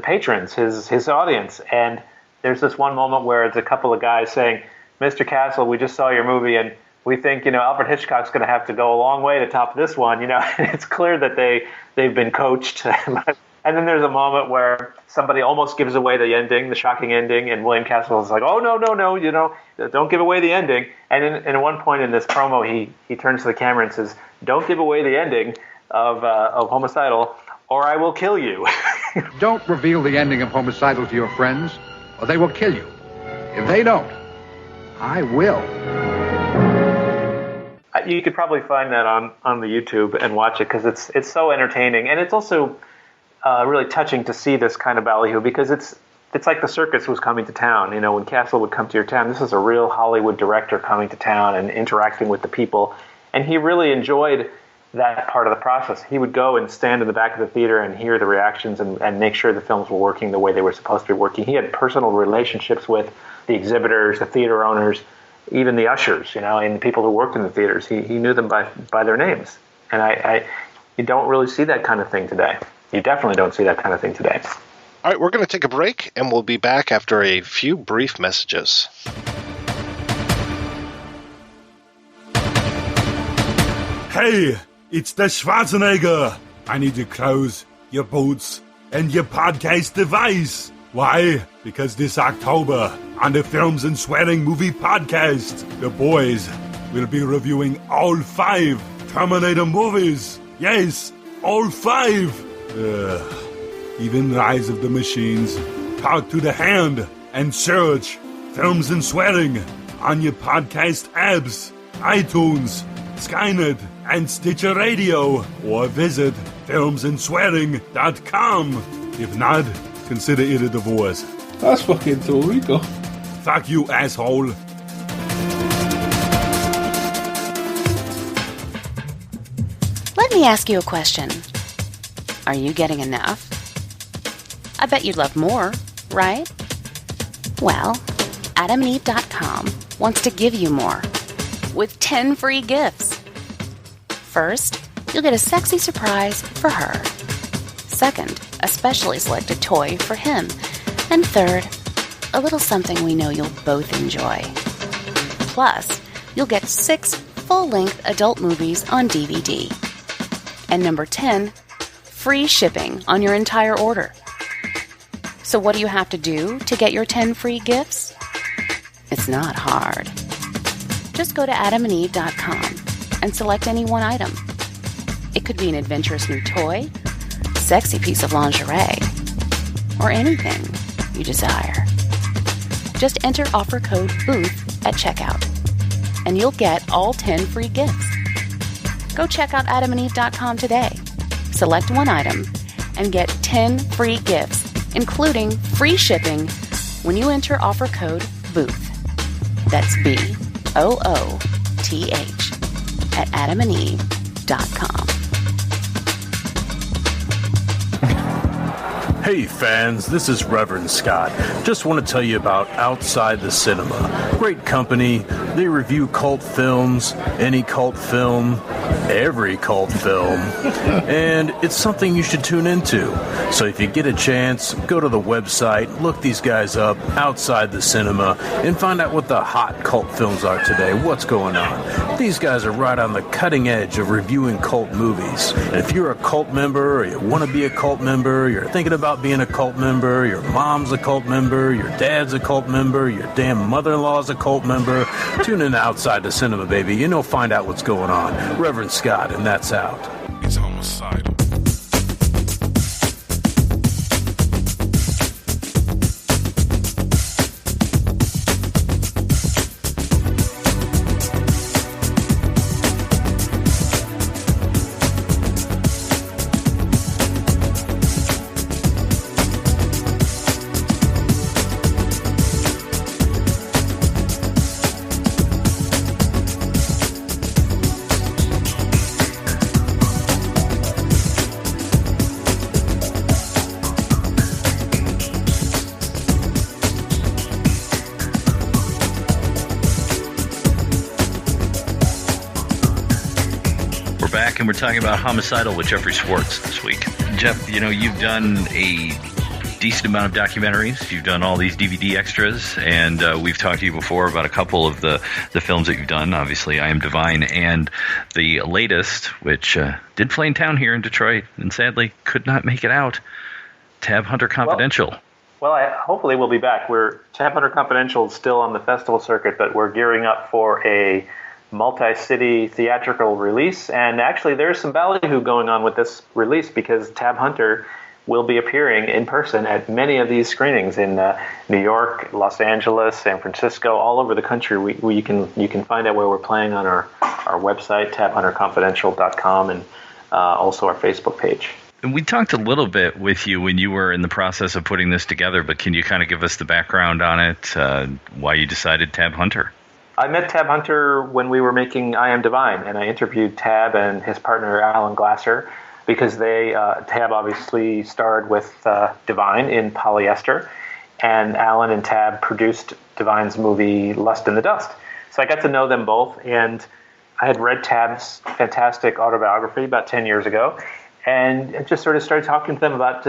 patrons, his audience, and there's this one moment where it's a couple of guys saying, "Mr. Castle, we just saw your movie, and we think, Alfred Hitchcock's going to have to go a long way to top this one, And it's clear that they've been coached. And then there's a moment where somebody almost gives away the ending, the shocking ending, and William Castle is like, "Oh, no, don't give away the ending." And at one point in this promo, he turns to the camera and says, "Don't give away the ending of Homicidal, or I will kill you." Don't reveal the ending of Homicidal to your friends, or they will kill you. If they don't, I will. You could probably find that on the YouTube and watch it, because it's so entertaining, and it's also really touching to see this kind of ballyhoo, because it's like the circus was coming to town. When Castle would come to your town, this is a real Hollywood director coming to town and interacting with the people, and he really enjoyed that part of the process. He would go and stand in the back of the theater and hear the reactions and make sure the films were working the way they were supposed to be working. He had personal relationships with the exhibitors, the theater owners, even the ushers, and the people who worked in the theaters. He knew them by their names. And you don't really see that kind of thing today. You definitely don't see that kind of thing today. All right, we're going to take a break, and we'll be back after a few brief messages. Hey, it's the Schwarzenegger. I need your clothes, your boots, and your podcast device. Why? Because this October, on the Films and Swearing Movie Podcast, the boys will be reviewing all 5 Terminator movies. Yes, all 5. Even Rise of the Machines. Talk to the Hand and search Films and Swearing on your podcast apps, iTunes, Skynet, and Stitcher Radio, or visit filmsandswearing.com. If not, consider it a divorce. That's fucking Torrico. Fuck you, asshole. Let me ask you a question. Are you getting enough? I bet you'd love more, right? Well, alfred-hitchcock.com wants to give you more with 10 free gifts. First, you'll get a sexy surprise for her. Second, a specially selected toy for him. And third, a little something we know you'll both enjoy. Plus, you'll get 6 full-length adult movies on DVD. And number 10, free shipping on your entire order. So what do you have to do to get your 10 free gifts? It's not hard. Just go to alfred-hitchcock.com and select any one item. It could be an adventurous new toy, sexy piece of lingerie, or anything you desire. Just enter offer code BOOTH at checkout, and you'll get all 10 free gifts. Go check out alfred-hitchcock.com today. Select one item and get 10 free gifts, including free shipping when you enter offer code BOOTH. That's BOOTH at alfred-hitchcock.com. Hey fans, this is Reverend Scott. Just want to tell you about Outside the Cinema. Great company. They review cult films, any cult film, every cult film, and it's something you should tune into. So if you get a chance, go to the website, look these guys up, Outside the Cinema, and find out what the hot cult films are today, what's going on. These guys are right on the cutting edge of reviewing cult movies. And if you're a cult member, or you want to be a cult member, you're thinking about being a cult member, your mom's a cult member, your dad's a cult member, your damn mother-in-law's a cult member, tune in to Outside the Cinema, baby, and you'll find out what's going on. Reverend Scott, and that's out. It's homicidal. and we're talking about Homicidal with Jeffrey Schwarz this week. Jeff, you've done a decent amount of documentaries. You've done all these DVD extras, and we've talked to you before about a couple of the films that you've done. Obviously, I Am Divine, and the latest, which did play in town here in Detroit, and sadly could not make it out, Tab Hunter Confidential. Well, hopefully we'll be back. Tab Hunter Confidential is still on the festival circuit, but we're gearing up for a multi-city theatrical release. And actually, there's some ballyhoo going on with this release because Tab Hunter will be appearing in person at many of these screenings in New York, Los Angeles, San Francisco, all over the country. You can find out where we're playing on our website, tabhunterconfidential.com, and also our Facebook page. And we talked a little bit with you when you were in the process of putting this together, but can you kind of give us the background on it, why you decided Tab Hunter? I met Tab Hunter when we were making I Am Divine, and I interviewed Tab and his partner Alan Glasser because Tab obviously starred with Divine in Polyester, and Alan and Tab produced Divine's movie Lust in the Dust. So I got to know them both, and I had read Tab's fantastic autobiography about 10 years ago, and I just sort of started talking to them about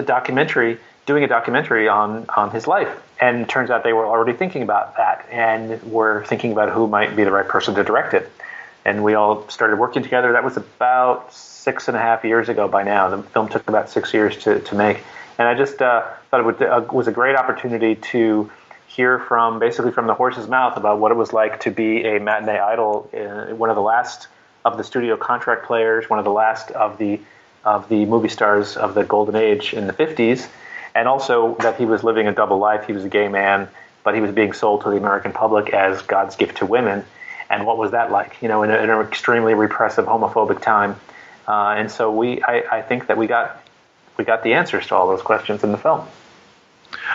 doing a documentary on his life. And it turns out they were already thinking about that and were thinking about who might be the right person to direct it. And we all started working together. That was about 6.5 years ago by now. The film took about 6 years to make. And I just thought it was a great opportunity to hear basically from the horse's mouth about what it was like to be a matinee idol, one of the last of the studio contract players, one of the last of the movie stars of the golden age in the 50s, and also that he was living a double life. He was a gay man, but he was being sold to the American public as God's gift to women. And what was that like, in an extremely repressive, homophobic time? And so I think that we got the answers to all those questions in the film.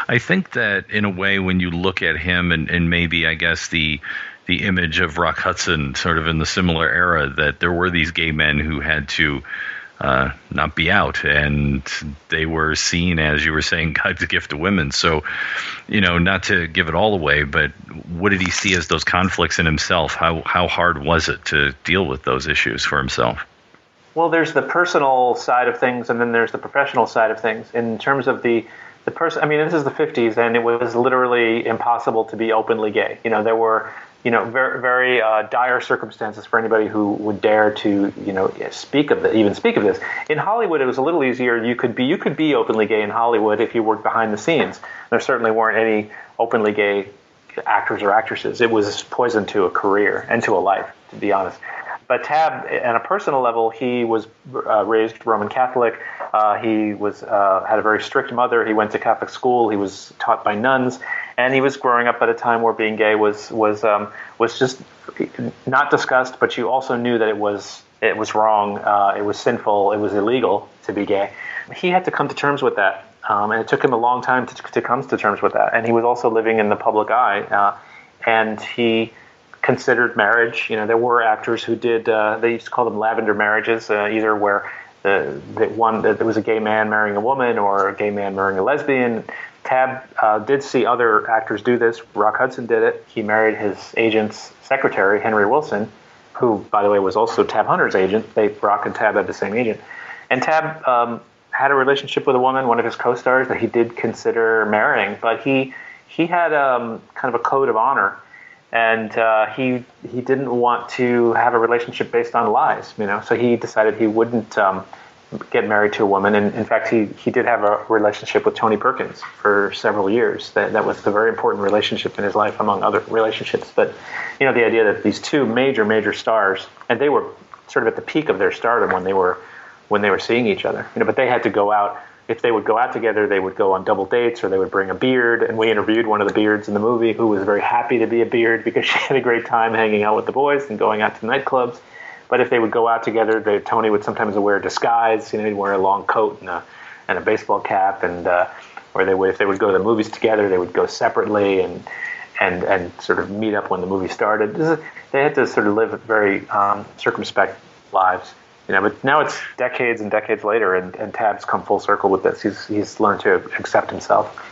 I think that in a way, when you look at him and maybe, I guess, the image of Rock Hudson sort of in the similar era, that there were these gay men who had to not be out, and they were seen, as you were saying, God's gift to women. So, not to give it all away, but what did he see as those conflicts in himself? How hard was it to deal with those issues for himself? Well, there's the personal side of things, and then there's the professional side of things. In terms of the person, this is the 50s, and it was literally impossible to be openly gay. There were very, very dire circumstances for anybody who would dare to, speak of this. In Hollywood, it was a little easier. You could be openly gay in Hollywood if you worked behind the scenes. There certainly weren't any openly gay actors or actresses. It was poison to a career and to a life, to be honest. But Tab, on a personal level, he was raised Roman Catholic. He had a very strict mother. He went to Catholic school. He was taught by nuns. And he was growing up at a time where being gay was just not discussed, but you also knew that it was wrong, it was sinful, it was illegal to be gay. He had to come to terms with that, and it took him a long time to come to terms with that. And he was also living in the public eye, and he considered marriage. There were actors who did, they used to call them lavender marriages, either where there was a gay man marrying a woman or a gay man marrying a lesbian. Tab did see other actors do this. Rock Hudson did it. He married his agent's secretary, Henry Wilson, who, by the way, was also Tab Hunter's agent. Rock and Tab had the same agent. And Tab had a relationship with a woman, one of his co-stars, that he did consider marrying, but he had kind of a code of honor, and he didn't want to have a relationship based on lies. So he decided he wouldn't get married to a woman, and in fact he did have a relationship with Tony Perkins for several years. That was a very important relationship in his life among other relationships. But the idea that these two major stars, and they were sort of at the peak of their stardom when they were seeing each other, but they had to go out. If they would go out together, they would go on double dates, or they would bring a beard. And we interviewed one of the beards in the movie who was very happy to be a beard because she had a great time hanging out with the boys and going out to nightclubs. But if they would go out together, Tony would sometimes wear a disguise. He'd wear a long coat and a baseball cap, and if they would go to the movies together, they would go separately and sort of meet up when the movie started. They had to sort of live very circumspect lives, But now it's decades and decades later, and Tab's come full circle with this. He's learned to accept himself.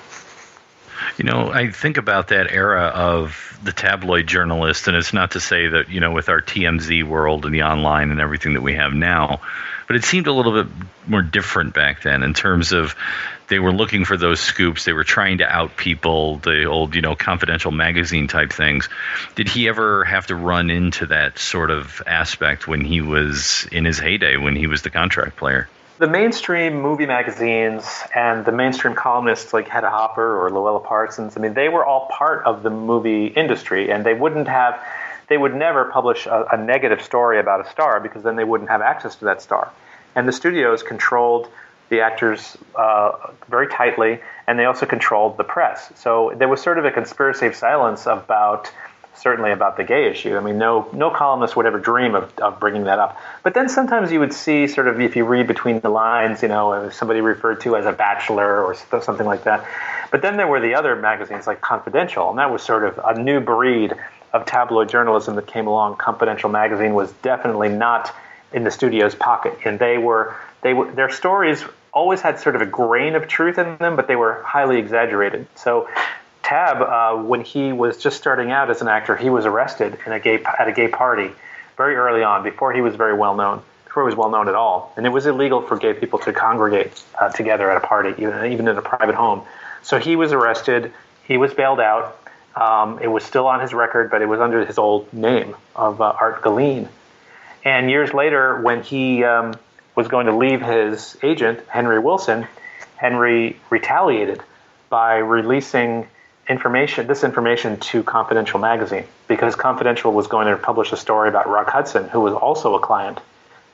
I think about that era of the tabloid journalist, and it's not to say that, with our TMZ world and the online and everything that we have now, but it seemed a little bit more different back then in terms of they were looking for those scoops. They were trying to out people, the old, confidential magazine type things. Did he ever have to run into that sort of aspect when he was in his heyday, when he was the contract player? The mainstream movie magazines and the mainstream columnists like Hedda Hopper or Luella Parsons, they were all part of the movie industry, and they would never publish a negative story about a star because then they wouldn't have access to that star. And the studios controlled the actors very tightly, and they also controlled the press. So there was sort of a conspiracy of silence certainly about the gay issue. No columnist would ever dream of bringing that up. But then sometimes you would see sort of, if you read between the lines, somebody referred to as a bachelor or something like that. But then there were the other magazines like Confidential, and that was sort of a new breed of tabloid journalism that came along. Confidential magazine was definitely not in the studio's pocket, and their stories always had sort of a grain of truth in them, but they were highly exaggerated. So Tab, when he was just starting out as an actor, he was arrested at a gay party very early on, before he was well known at all. And it was illegal for gay people to congregate together at a party, even in a private home. So he was arrested. He was bailed out. It was still on his record, but it was under his old name of Art Galeen. And years later, when he was going to leave his agent, Henry Wilson, Henry retaliated by releasing this information to Confidential magazine, because Confidential was going to publish a story about Rock Hudson, who was also a client.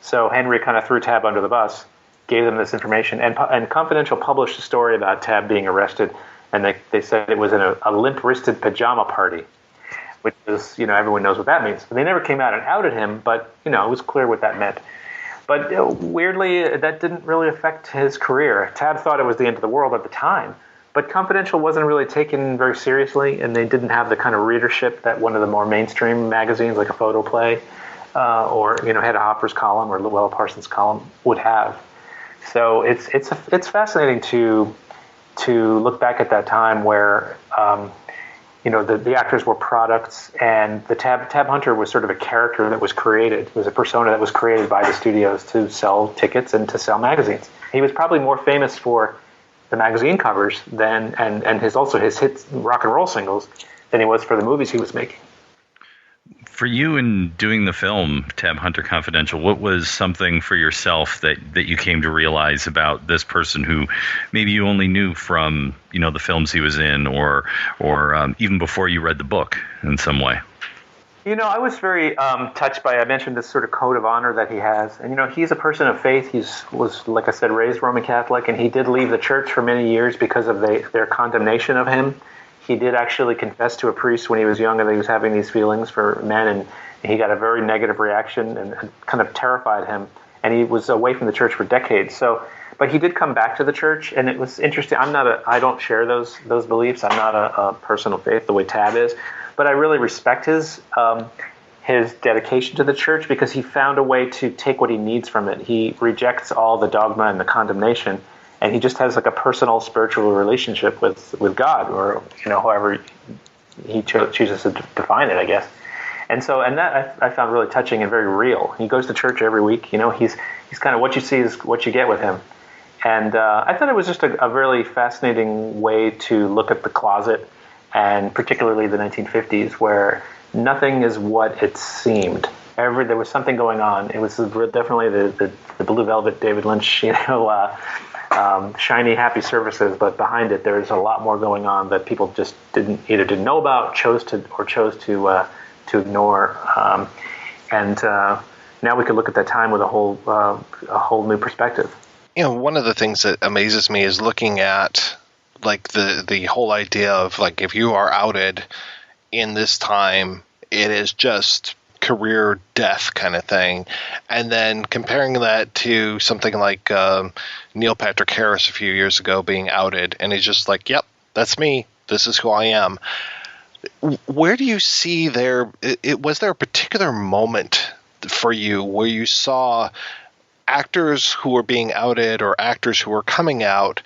So Henry kind of threw Tab under the bus, gave them this information, and Confidential published a story about Tab being arrested, and they said it was in a limp-wristed pajama party, which is, everyone knows what that means. They never came out and outed him, but, it was clear what that meant. But weirdly, that didn't really affect his career. Tab thought it was the end of the world at the time, but Confidential wasn't really taken very seriously, and they didn't have the kind of readership that one of the more mainstream magazines, like a Photo Play, or Hedda Hopper's column or Luella Parsons' column would have. So it's fascinating to look back at that time where the actors were products, and the Tab Hunter was sort of a character that was created. It was a persona that was created by the studios to sell tickets and to sell magazines. He was probably more famous for the magazine covers and his hits rock and roll singles than he was for the movies he was making. For you, in doing the film Tab Hunter Confidential, what was something for yourself that you came to realize about this person who maybe you only knew from the films he was in, or even before you read the book in some way? I was very touched by, I mentioned this sort of code of honor that he has. And, he's a person of faith. He was, like I said, raised Roman Catholic, and he did leave the church for many years because of their condemnation of him. He did actually confess to a priest when he was young that he was having these feelings for men, and he got a very negative reaction and kind of terrified him. And he was away from the church for decades. But he did come back to the church, and it was interesting. I don't share those beliefs. I'm not a person of faith the way Tab is. But I really respect his dedication to the church, because he found a way to take what he needs from it. He rejects all the dogma and the condemnation, and he just has like a personal spiritual relationship with God, or however he chooses to define it, I guess. And that I found really touching and very real. He goes to church every week. He's kind of, what you see is what you get with him. And I thought it was just a really fascinating way to look at the closet, and particularly the 1950s, where nothing is what it seemed. There was something going on. It was definitely the Blue Velvet, David Lynch, shiny, happy surfaces, but behind it, there's a lot more going on that people just didn't know about, chose to ignore. Now we could look at that time with a whole new perspective. One of the things that amazes me is looking at like the whole idea of like, if you are outed in this time, it is just career death kind of thing. And then comparing that to something like Neil Patrick Harris a few years ago being outed, and he's just like, yep, that's me. This is who I am. Where do you see was there a particular moment for you where you saw actors who were being outed or actors who were coming out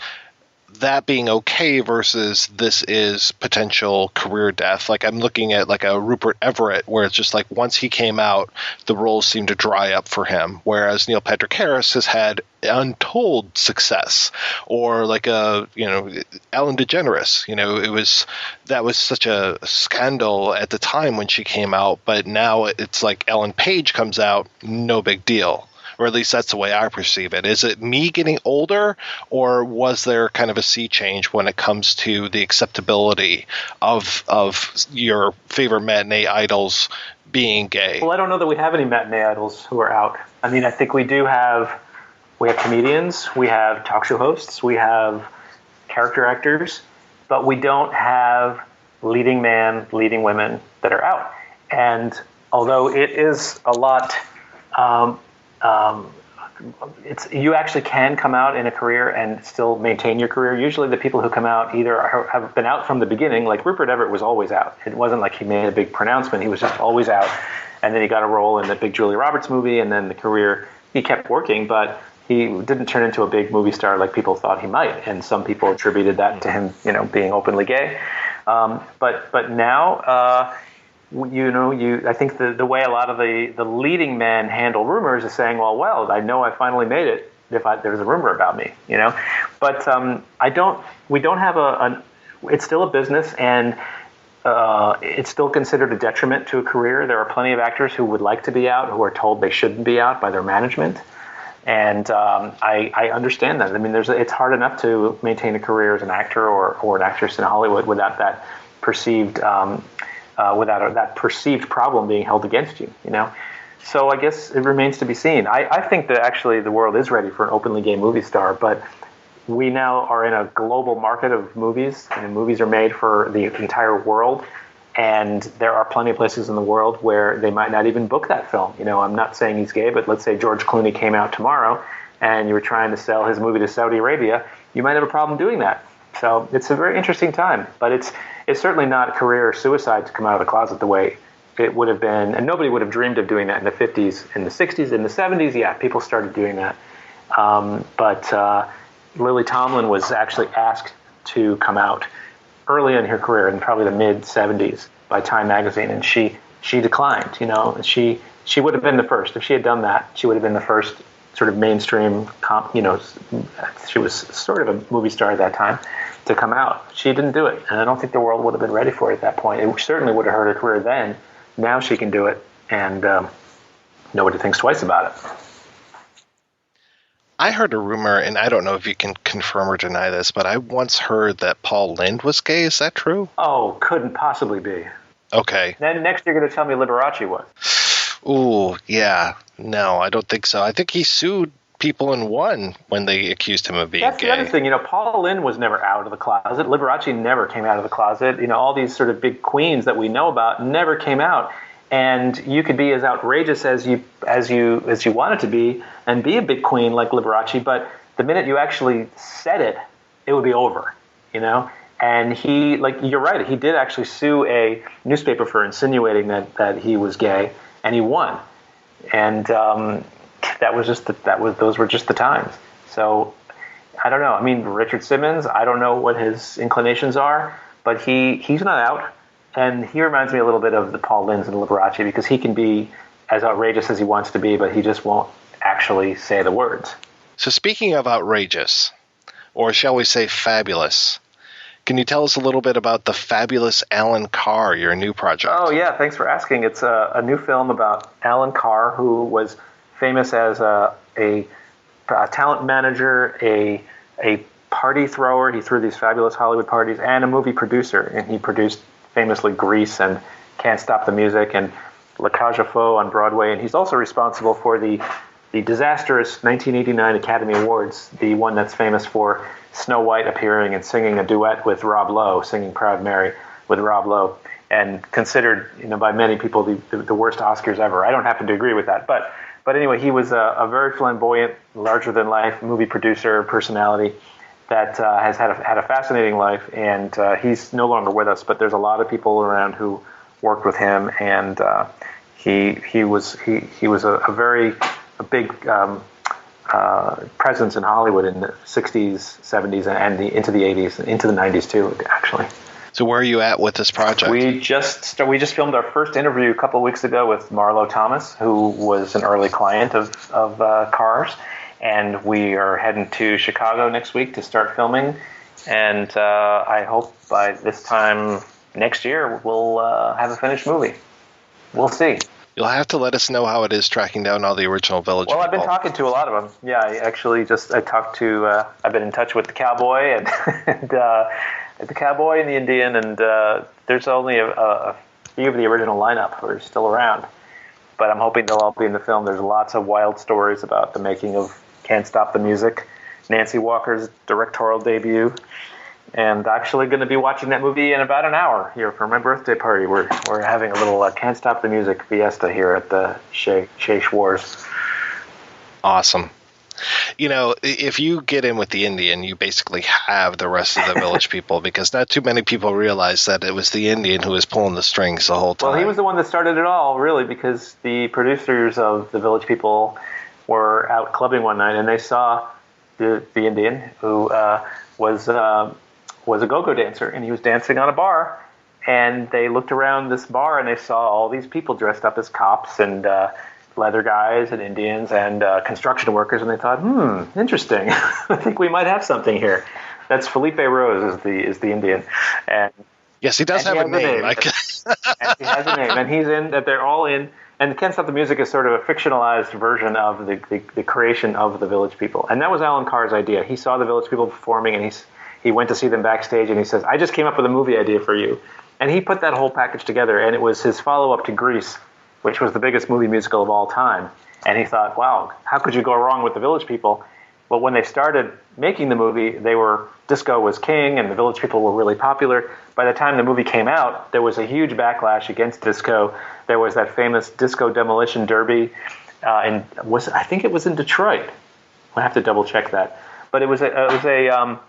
that being okay versus this is potential career death. Like I'm looking at like a Rupert Everett, where it's just like once he came out, the roles seemed to dry up for him. Whereas Neil Patrick Harris has had untold success, or like Ellen DeGeneres. That was such a scandal at the time when she came out, but now it's like Ellen Page comes out, no big deal. Or at least that's the way I perceive it. Is it me getting older, or was there kind of a sea change when it comes to the acceptability of your favorite matinee idols being gay? Well, I don't know that we have any matinee idols who are out. I mean, I think we have comedians, we have talk show hosts, we have character actors, but we don't have leading man, leading women that are out. And although it is a lot... you actually can come out in a career and still maintain your career. Usually the people who come out either have been out from the beginning, like Rupert Everett was always out. It wasn't like he made a big pronouncement. He was just always out. And then he got a role in the big Julia Roberts movie, and then the career, he kept working, but he didn't turn into a big movie star like people thought he might. And some people attributed that to him, being openly gay. But now, I think the way a lot of the leading men handle rumors is saying, well, I know I finally made it if there's a rumor about me, But we don't have it's still a business, and it's still considered a detriment to a career. There are plenty of actors who would like to be out, who are told they shouldn't be out by their management. And I understand that. I mean, it's hard enough to maintain a career as an actor or an actress in Hollywood without that perceived that perceived problem being held against you, So I guess it remains to be seen. I think that actually the world is ready for an openly gay movie star, but we now are in a global market of movies, and movies are made for the entire world, and there are plenty of places in the world where they might not even book that film. I'm not saying he's gay, but let's say George Clooney came out tomorrow and you were trying to sell his movie to Saudi Arabia, you might have a problem doing that. So it's a very interesting time, but it's certainly not career suicide to come out of the closet the way it would have been, and nobody would have dreamed of doing that in the 50s, in the 60s, in the 70s. Yeah, people started doing that. But Lily Tomlin was actually asked to come out early in her career, in probably the mid-70s, by Time magazine, and she declined. She would have been the first. If she had done that, she would have been the first sort of mainstream, she was sort of a movie star at that time, to come out. She didn't do it, and I don't think the world would have been ready for it at that point. It certainly would have hurt her career then. Now she can do it, and nobody thinks twice about it. I heard a rumor, and I don't know if you can confirm or deny this, but I once heard that Paul Lynde was gay. Is that true? Oh, couldn't possibly be. Okay. Then next you're going to tell me Liberace was. Ooh, yeah. No, I don't think so. I think he sued people and won when they accused him of being gay. That's the other thing. Paul Lynde was never out of the closet. Liberace never came out of the closet. All these sort of big queens that we know about never came out. And you could be as outrageous as you wanted to be and be a big queen like Liberace, but the minute you actually said it, it would be over, And he, you're right, he did actually sue a newspaper for insinuating that he was gay, and he won. And those were just the times. So I don't know. I mean, Richard Simmons, I don't know what his inclinations are, but he's not out. And he reminds me a little bit of the Paul Lyndes and Liberace, because he can be as outrageous as he wants to be, but he just won't actually say the words. So speaking of outrageous, or shall we say fabulous, can you tell us a little bit about the fabulous Allan-Carr, your new project? Oh, yeah, thanks for asking. It's a new film about Allan-Carr, who was famous as a talent manager, a party thrower. He threw these fabulous Hollywood parties, and a movie producer. And he produced famously Grease and Can't Stop the Music and La Cage aux Folles on Broadway. And he's also responsible for the disastrous 1989 Academy Awards, the one that's famous for Snow White appearing and singing a duet with Rob Lowe, singing Proud Mary with Rob Lowe, and considered by many people the worst Oscars ever. I don't happen to agree with that, but anyway, he was a very flamboyant, larger-than-life movie producer personality that has had a fascinating life, and he's no longer with us. But there's a lot of people around who worked with him, and he was a big presence in Hollywood in the 60s, 70s, and into the 80s, into the 90s too, actually. So where are you at with this project? We just filmed our first interview a couple of weeks ago with Marlo Thomas, who was an early client of Carr's, and we are heading to Chicago next week to start filming, and I hope by this time next year we'll have a finished movie. We'll see. You'll have to let us know how it is tracking down all the original Village people. Well, I've been talking to a lot of them. Yeah, I've been in touch with the cowboy and the cowboy and the Indian, and there's only a few of the original lineup who are still around. But I'm hoping they'll all be in the film. There's lots of wild stories about the making of Can't Stop the Music, Nancy Walker's directorial debut, and actually going to be watching that movie in about an hour here for my birthday party. We're having a little Can't Stop the Music fiesta here at the Jeffrey Schwarz. Awesome. You know, if you get in with the Indian, you basically have the rest of the Village people, because not too many people realize that it was the Indian who was pulling the strings the whole time. Well, he was the one that started it all, really, because the producers of the Village people were out clubbing one night, and they saw the Indian, who was a go-go dancer, and he was dancing on a bar, and they looked around this bar, and they saw all these people dressed up as cops and leather guys and Indians and construction workers, and they thought, interesting. I think we might have something here. That's Felipe Rose is the Indian. And yes, he does have a name. And he has a name, and he's in, that they're all in, and Can't Stop the Music is sort of a fictionalized version of the creation of the Village people. And that was Allan-Carr's idea. He saw the Village people performing, and he went to see them backstage, and he says, I just came up with a movie idea for you. And he put that whole package together, and it was his follow-up to Grease, which was the biggest movie musical of all time. And he thought, wow, how could you go wrong with the Village people? Well, when they started making the movie, disco was king, and the Village people were really popular. By the time the movie came out, there was a huge backlash against disco. There was that famous Disco Demolition Derby, I think it was in Detroit. I have to double check that. But it was a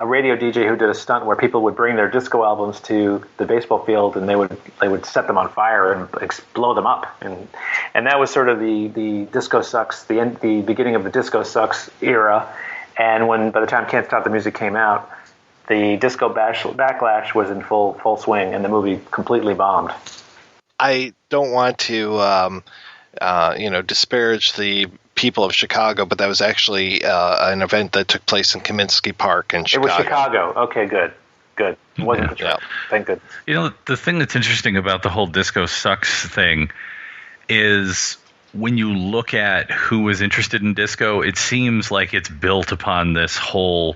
radio DJ who did a stunt where people would bring their disco albums to the baseball field, and they would set them on fire and blow them up, and that was sort of the Disco Sucks, the beginning of the Disco Sucks era. And by the time Can't Stop the Music came out, the disco backlash was in full swing, and the movie completely bombed. I don't want to disparage the people of Chicago, but that was actually an event that took place in Kaminsky Park in Chicago. It was Chicago. Okay, good. It wasn't Detroit. Thank goodness. You know, the thing that's interesting about the whole Disco Sucks thing is when you look at who was interested in disco, it seems like it's built upon this whole,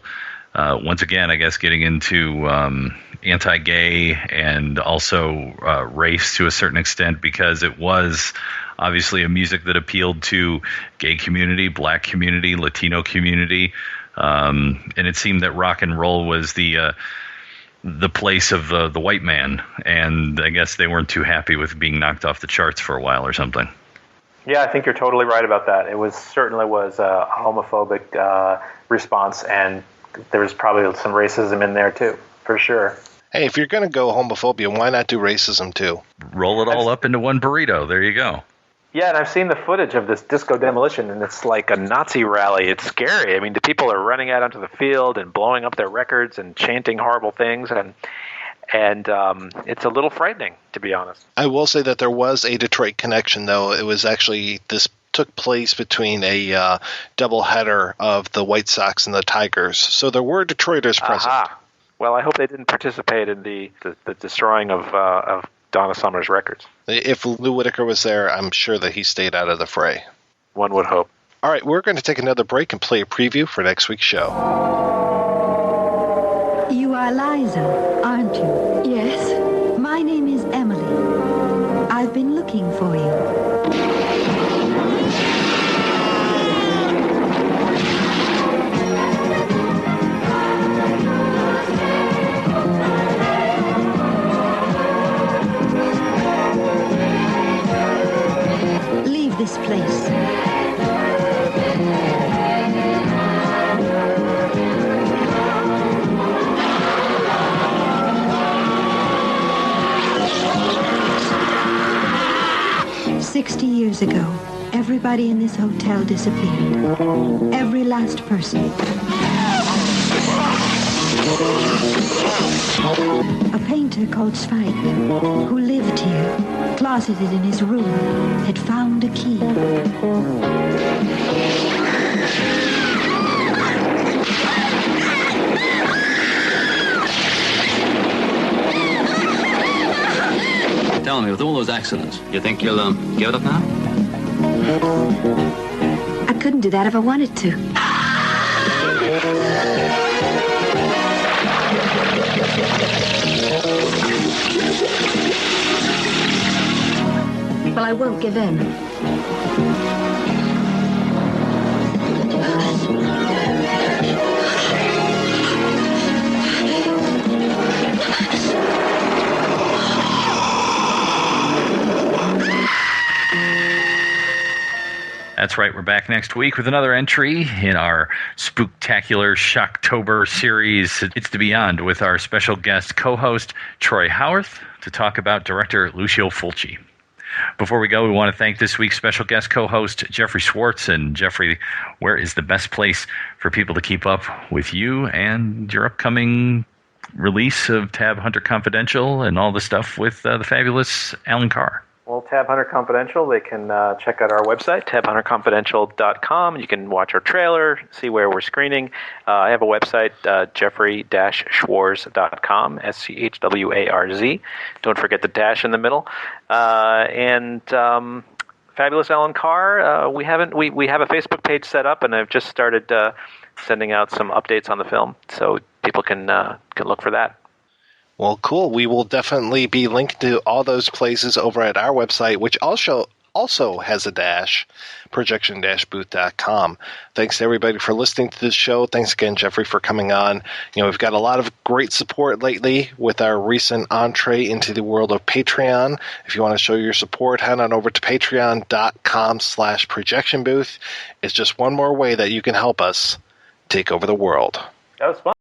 once again, I guess, getting into anti-gay and also race to a certain extent, because it was obviously a music that appealed to gay community, black community, Latino community, and it seemed that rock and roll was the place of the white man, and I guess they weren't too happy with being knocked off the charts for a while or something. Yeah, I think you're totally right about that. It certainly was a homophobic response, and there was probably some racism in there too, for sure. Hey, if you're going to go homophobia, why not do racism too? Roll it all up into one burrito. There you go. Yeah, and I've seen the footage of this disco demolition, and it's like a Nazi rally. It's scary. I mean, the people are running out onto the field and blowing up their records and chanting horrible things, and it's a little frightening, to be honest. I will say that there was a Detroit connection, though. It was actually, this took place between a doubleheader of the White Sox and the Tigers, so there were Detroiters present. Aha. Well, I hope they didn't participate in the destroying of Donna Summer's records. If Lou Whitaker was there, I'm sure that he stayed out of the fray. One would hope. All right, we're going to take another break and play a preview for next week's show. You are Liza, aren't you? Yes. My name is Emily. I've been looking for you. This place. "60 years ago, Everybody in this hotel disappeared. Every last person. A painter called Zweig, who lived here, closeted in his room, had found a key. Tell me, with all those accidents, you think you'll give it up now? I couldn't do that if I wanted to. Well, I won't give in. That's right. We're back next week with another entry in our spooktacular Shocktober series, It's the Beyond, with our special guest co-host Troy Howarth to talk about director Lucio Fulci. Before we go, we want to thank this week's special guest co-host Jeffrey Schwarz. And Jeffrey, where is the best place for people to keep up with you and your upcoming release of Tab Hunter Confidential and all the stuff with the fabulous Allan-Carr? Well, Tab Hunter Confidential, they can check out our website, tabhunterconfidential.com. You can watch our trailer, see where we're screening. I have a website, jeffrey-schwarz.com, SCHWARZ. Don't forget the dash in the middle. And Fabulous Allan-Carr, we have a Facebook page set up, and I've just started sending out some updates on the film, so people can look for that. Well, cool. We will definitely be linked to all those places over at our website, which also has a dash, projection-booth.com. Thanks to everybody for listening to this show. Thanks again, Jeffrey, for coming on. You know, we've got a lot of great support lately with our recent entree into the world of Patreon. If you want to show your support, head on over to patreon.com/projectionbooth. It's just one more way that you can help us take over the world. That was fun.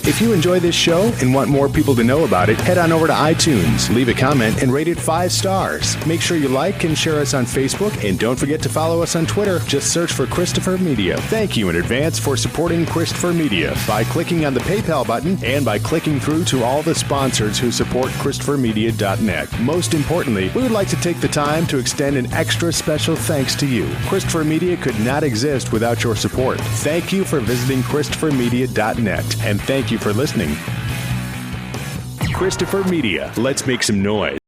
If you enjoy this show and want more people to know about it, head on over to iTunes, leave a comment, and rate it 5 stars. Make sure you like and share us on Facebook, and don't forget to follow us on Twitter. Just search for Christopher Media. Thank you in advance for supporting Christopher Media by clicking on the PayPal button and by clicking through to all the sponsors who support ChristopherMedia.net. Most importantly, we would like to take the time to extend an extra special thanks to you. Christopher Media could not exist without your support. Thank you for visiting ChristopherMedia.net, and thank you for listening. Christopher Media. Let's make some noise.